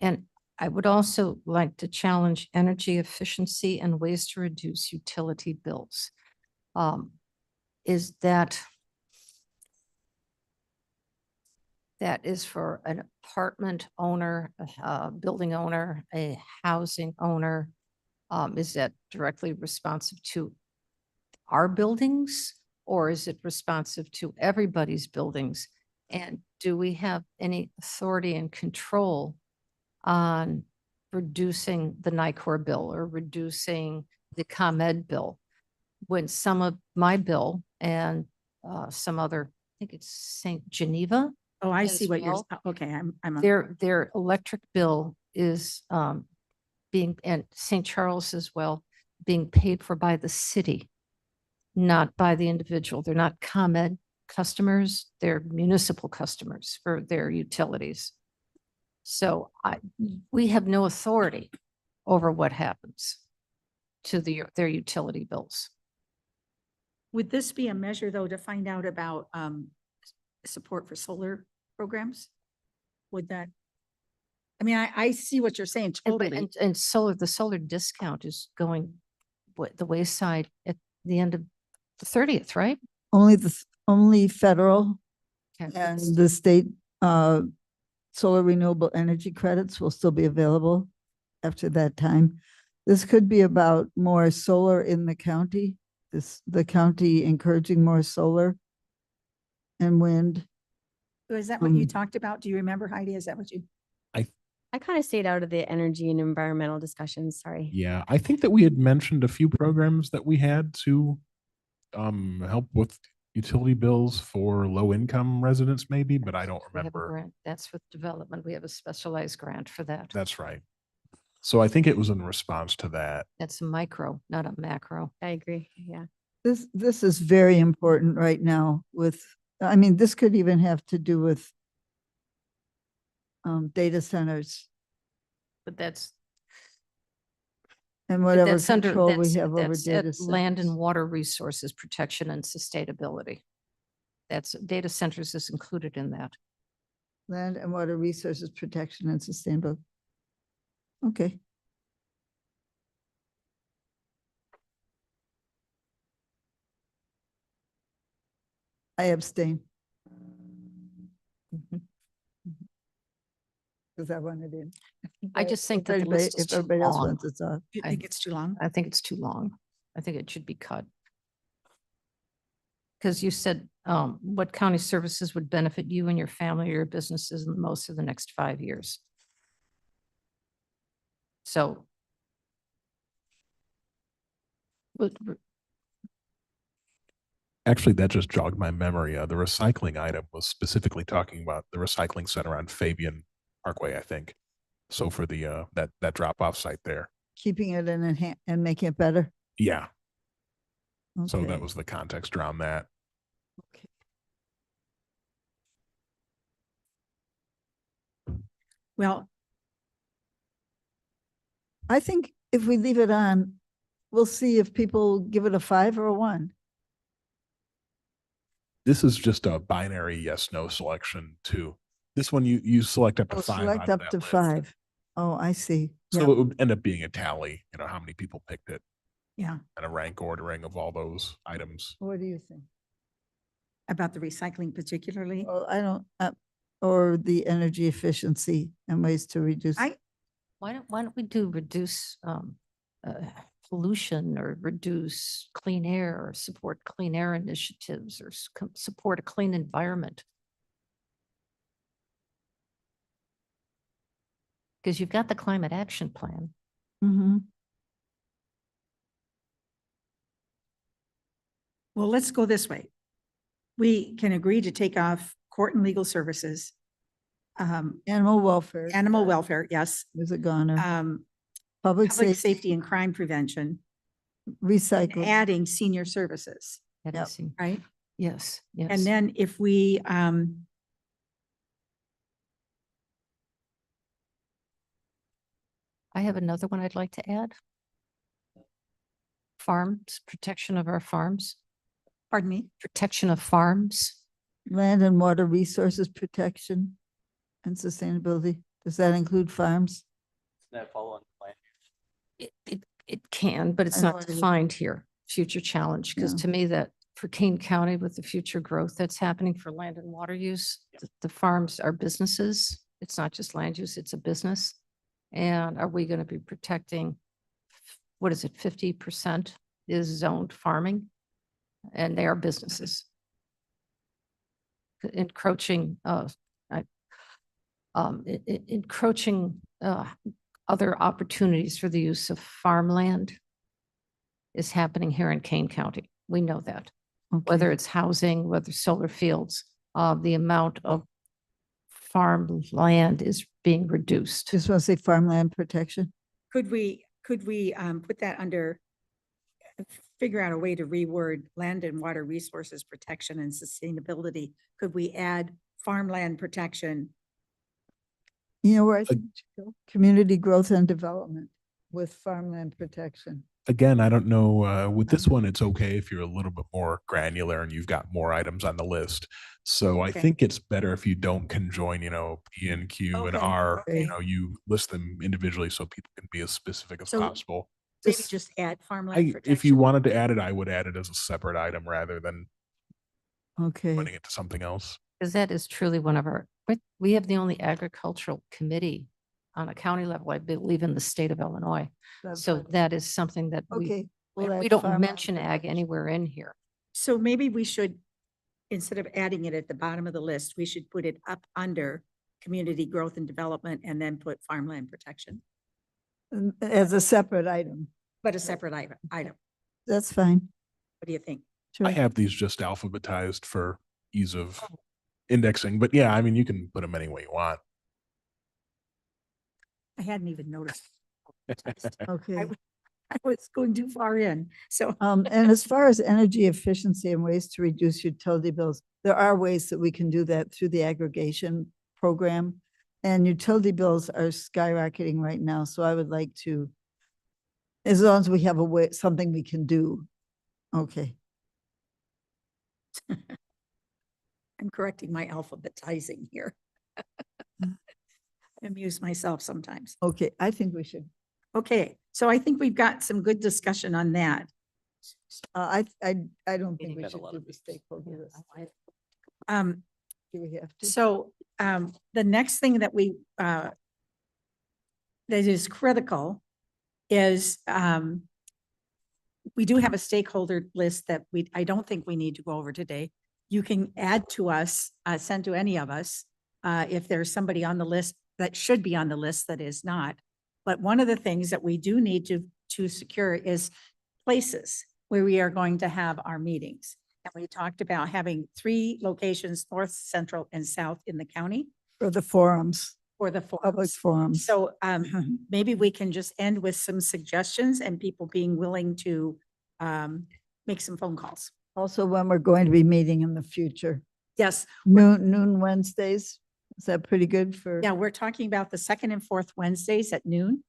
And I would also like to challenge energy efficiency and ways to reduce utility bills. Is that is for an apartment owner, a building owner, a housing owner? Is that directly responsive to our buildings? Or is it responsive to everybody's buildings? And do we have any authority and control on reducing the NICOR bill or reducing the ComEd bill? When some of my bill and some other, I think it's St. Geneva, Oh, I as see what you're, well. okay, I'm, on- their electric bill is being, and St. Charles as well, being paid for by the city, not by the individual. They're not ComEd customers, they're municipal customers for their utilities. So we have no authority over what happens to their utility bills. would this be a measure though to find out about support for solar programs? Would that? I mean, I see what you're saying totally. And the solar discount is going the wayside at the end of the 30th, right? Only federal Okay. and the state, solar renewable energy credits will still be available after that time. This could be about more solar in the county, the county encouraging more solar and wind. Is that what you um, talked about? Do you remember, Heidi? Is that what you? I kind of stayed out of the energy and environmental discussions, sorry. Yeah, I think that we had mentioned a few programs that we had to help with utility bills for low income residents maybe, but I don't We have a remember. grant. That's with development. We have a specialized grant for that. That's right. So I think it was in response to that. That's a micro, not a macro. I agree, yeah. This is very important right now with, I mean, this could even have to do with data centers But that's and but whatever that's under control we that's have over that's data at land and centers. water resources protection and sustainability. That's data centers is included in that. Land and water resources protection and sustainable. Okay. I abstain Mhm. because I wanted in. I But just think if that the everybody- list is if too everybody else long. wants, it's off. You I- think it's too long? I think it's too long. I think it should be cut. Because you said, what county services would benefit you and your family or your businesses in most of the next 5 years? So. Actually, that just jogged my memory. The recycling item was specifically talking about the recycling center on Fabian Parkway, I think. So for the that drop off site there. Keeping it in and making it better. Yeah. So Okay. that was the context around that. Well, I think if we leave it on, we'll see if people give it a 5 or a 1. This is just a binary yes, no selection too. This one you select up to We'll 5. select out of up that to list. 5. Oh, I see. So Yeah. it would end up being a tally, how many people picked it Yeah, and a rank ordering of all those items. What do you think? about the recycling particularly. Well, I don't, or the energy efficiency and ways to reduce. Why don't we do reduce pollution or reduce clean air or support clean air initiatives or support a clean environment? Because you've got the climate action plan. Mhm. Well, let's go this way. We can agree to take off court and legal services. Animal welfare. Animal welfare, yes. Is it gone? Public Public safety, safety and crime prevention, recycle. adding senior services, That Yep. is- right? Yes, yes. And then if we, I have another one I'd like to add. Farms, protection of our farms, pardon me, protection of farms. Land and water resources protection and sustainability. Does that include farms? Does that fall on plan? It can, but it's I not wanted to- defined here, future challenge, because Yeah. to me that for Kane County with the future growth that's happening for land and water use, the farms are businesses. It's not just land use, it's a business. And are we going to be protecting, what is it, 50% is zoned farming? And they are businesses. Encroaching, encroaching other opportunities for the use of farmland is happening here in Kane County. We know that. Whether Okay. it's housing, whether solar fields, the amount of farm land is being reduced. Just want to say farmland protection. could we put that under, figure out a way to reword land and water resources protection and sustainability? Could we add farmland protection? You know where I think it should go? Community growth and development with farmland protection. Again, I don't know, with this one, it's okay if you're a little bit more granular and you've got more items on the list. So I Okay. think it's better if you don't conjoin, P and Q and Okay, R, okay. you list them individually so people can be as specific as So possible. Maybe just add farmland protection. If you wanted to add it, I would add it as a separate item rather than Okay. putting it to something else. Because that is truly one of we have the only agricultural committee on a county level, I believe, in the state of Illinois. That's So fine. that is something that Okay. we'll we add don't farmland mention ag protection. anywhere in here. So maybe we should, instead of adding it at the bottom of the list, we should put it up under community growth and development and then put farmland protection, As a separate item. but a separate item. That's fine. What do you think? I Sure. have these just alphabetized for ease of indexing, but yeah, I mean, you can put them any way you want. I hadn't even noticed. Okay. I was going too far in, so. And as far as energy efficiency and ways to reduce utility bills, there are ways that we can do that through the aggregation program. And utility bills are skyrocketing right now, so I would like to, as long as we have a way, something we can do. Okay. I'm correcting my alphabetizing here. I amuse myself sometimes. Okay, I think we should. Okay, so I think we've got some good discussion on that. I don't think We've we had a should lot do of the stakeholder list. Um, Do we have to? so, the next thing that that is critical is, we do have a stakeholder list that I don't think we need to go over today. You can add to us, send to any of us, if there's somebody on the list that should be on the list that is not. But one of the things that we do need to secure is places where we are going to have our meetings. And we talked about having 3 locations, north, central, and south in the county For the forums, for the public forums. forums. So maybe we can just end with some suggestions and people being willing to make some phone calls. Also, when we're going to be meeting in the future, Yes, noon Wednesdays. Is that pretty good for? yeah, we're talking about the 2nd and 4th Wednesdays at noon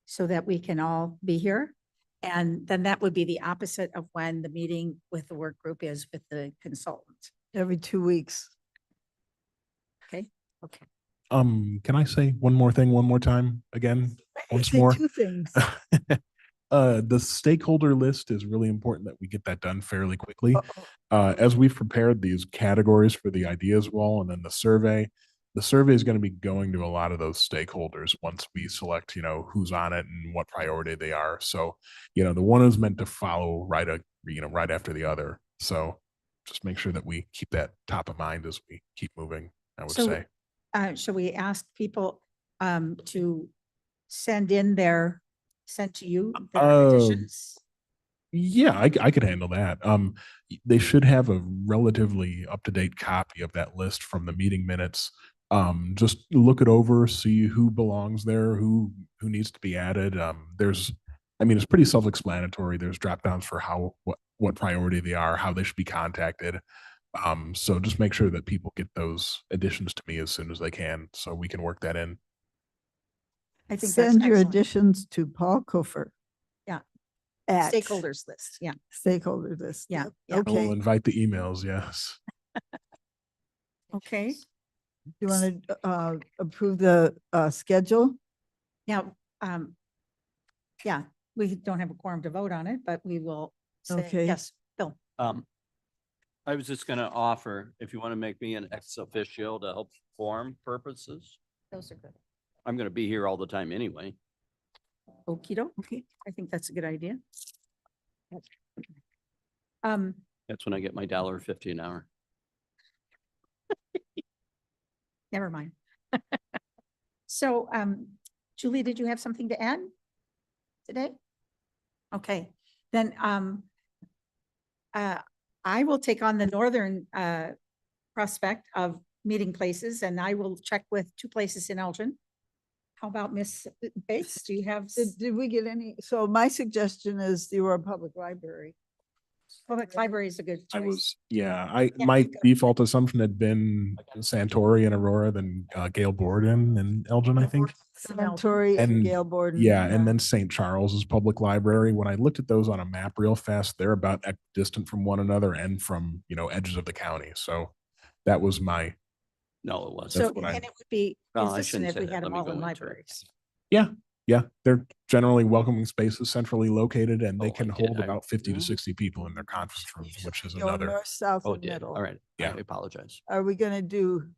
so that we can all be here. And then that would be the opposite of when the meeting with the work group is with the consultant. Every 2 weeks. Okay. Can I say one more thing one more time again? Once Say more? two things. The stakeholder list is really important that we get that done fairly quickly. Uh-oh. As we've prepared these categories for the ideas wall and then the survey is going to be going to a lot of those stakeholders once we select, who's on it and what priority they are. So, the one is meant to follow right after the other. So just make sure that we keep that top of mind as we keep moving, I would So, say. Shall we ask people to send to you their additions? Yeah, I could handle that. They should have a relatively up-to-date copy of that list from the meeting minutes. Just look it over, see who belongs there, who needs to be added. It's pretty self-explanatory. There's drop downs for what priority they are, how they should be contacted. So just make sure that people get those additions to me as soon as they can, so we can work that in. I think that's Send your excellent. additions to Paul Kofer. Yeah. At Stakeholders list. Yeah. stakeholder list. Yeah. Yep. Yeah. I Okay. will invite the emails. Yes. Okay. You want to approve the schedule? Yeah. Yeah, we don't have a quorum to vote on it, but we will say, Okay. yes, Bill. I was just gonna offer, if you want to make me an ex officio to help form purposes, Those are good. I'm gonna be here all the time anyway. Okey doke. Okay. I think that's a good idea. That's when I get my $1.50 an hour. Never mind. So, Julie, did you have something to add today? Okay, then, I will take on the northern, prospect of meeting places, and I will check with 2 places in Elgin. How about Miss Bates? Do you have? Did we get any? So my suggestion is the Aurora Public Library. Public library is a good choice. My default assumption had been Santori and Aurora, then Gale Borden and Elgin, I think. Santori and And Gale Borden. Yeah, and then St. Charles's Public Library. When I looked at those on a map real fast, they're about distant from one another and from, edges of the county. So that was my, No, it wasn't. So, what I- and it would be No, I consistent shouldn't if say we that. had Let them me all go in into it. libraries. yeah, they're generally welcoming spaces, centrally located, and they Oh, I can did. hold I- about 50 to yeah. 60 people in their conference rooms, which is Go another. north, south, Oh, and did. middle. All right. Yeah. I apologize. Are we gonna do?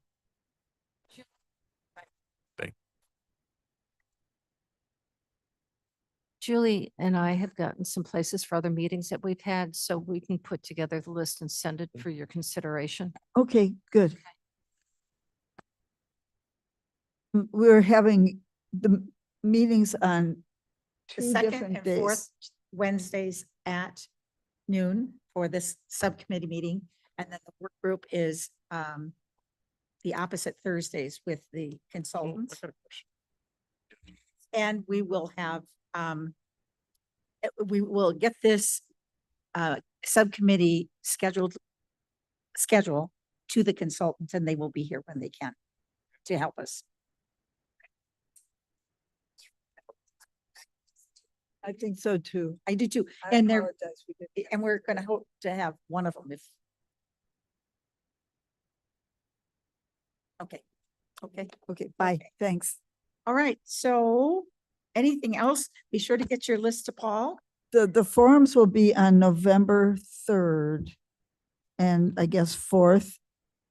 Julie and I have gotten some places for other meetings that we've had, so we can put together the list and send it for your consideration. Okay, good. We're having the meetings on The 2 second different and fourth days. Wednesdays at noon for this subcommittee meeting. And then the work group is the opposite Thursdays with the consultants. And we will have, we will get this subcommittee schedule to the consultants, and they will be here when they can to help us. I think so too. I do too. I And they're, apologize, we didn't- and we're gonna hope to have one of them if. Okay, okay. Okay, bye, thanks. All right, so anything else? Be sure to get your list to Paul. The forums will be on November 3rd and I guess 4th.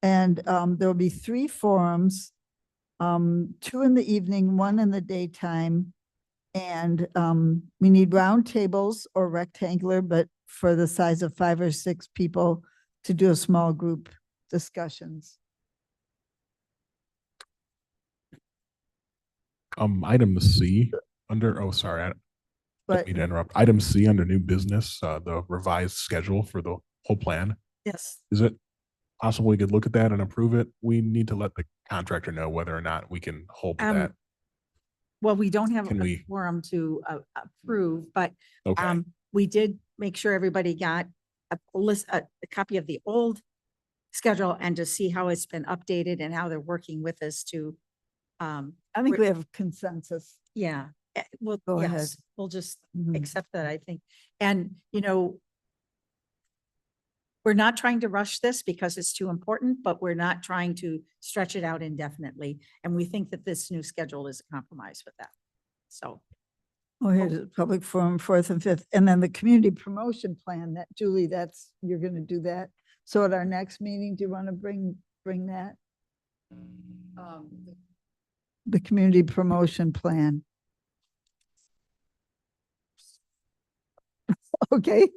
And there'll be 3 forums, 2 in the evening, 1 in the daytime. And we need round tables or rectangular, but for the size of 5 or 6 people to do a small group discussions. Item C under, sorry, I But didn't mean to interrupt. Item C under new business, the revised schedule for the whole plan. Yes. Is it possible we could look at that and approve it? We need to let the contractor know whether or not we can hold to that. Well, we don't have Can a we- forum to approve, but Okay. we did make sure everybody got a list, a copy of the old schedule and to see how it's been updated and how they're working with us to, I think we have consensus. yeah, well, Go ahead. yes, we'll just Mhm. accept that, I think. And, we're not trying to rush this because it's too important, but we're not trying to stretch it out indefinitely. And we think that this new schedule is a compromise with that. So, Oh, here's a public forum, 4th and 5th, and then the community promotion plan that Julie, you're gonna do that. So at our next meeting, do you want to bring that? The community promotion plan. Okay.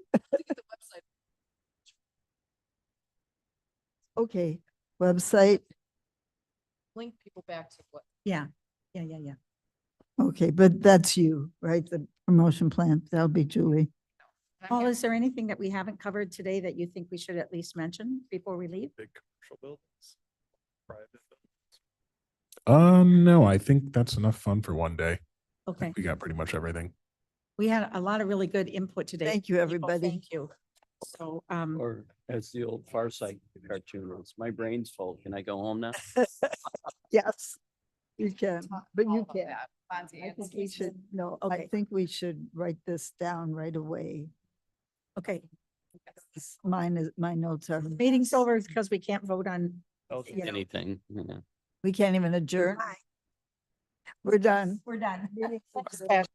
Okay, website, Link people back to what? yeah. okay, but that's you, right? The promotion plan, that'll be Julie. Paul, is there anything that we haven't covered today that you think we should at least mention before we leave? Big commercial buildings. Private buildings. No, I think that's enough fun for one day. I Okay, think we got pretty much everything. we had a lot of really good input today. Thank you, people. everybody. Thank you. So, Or as the old Far Sight cartoon was, my brain's full. Can I go home now? Yes, you can, but you can. I Okay. think we should, no, I Okay. think we should write this down right away. okay, My notes are, meeting's over because we can't vote on, you know. Anything, you know. we can't even adjourn. We're done. We're done. Meeting's adjourned.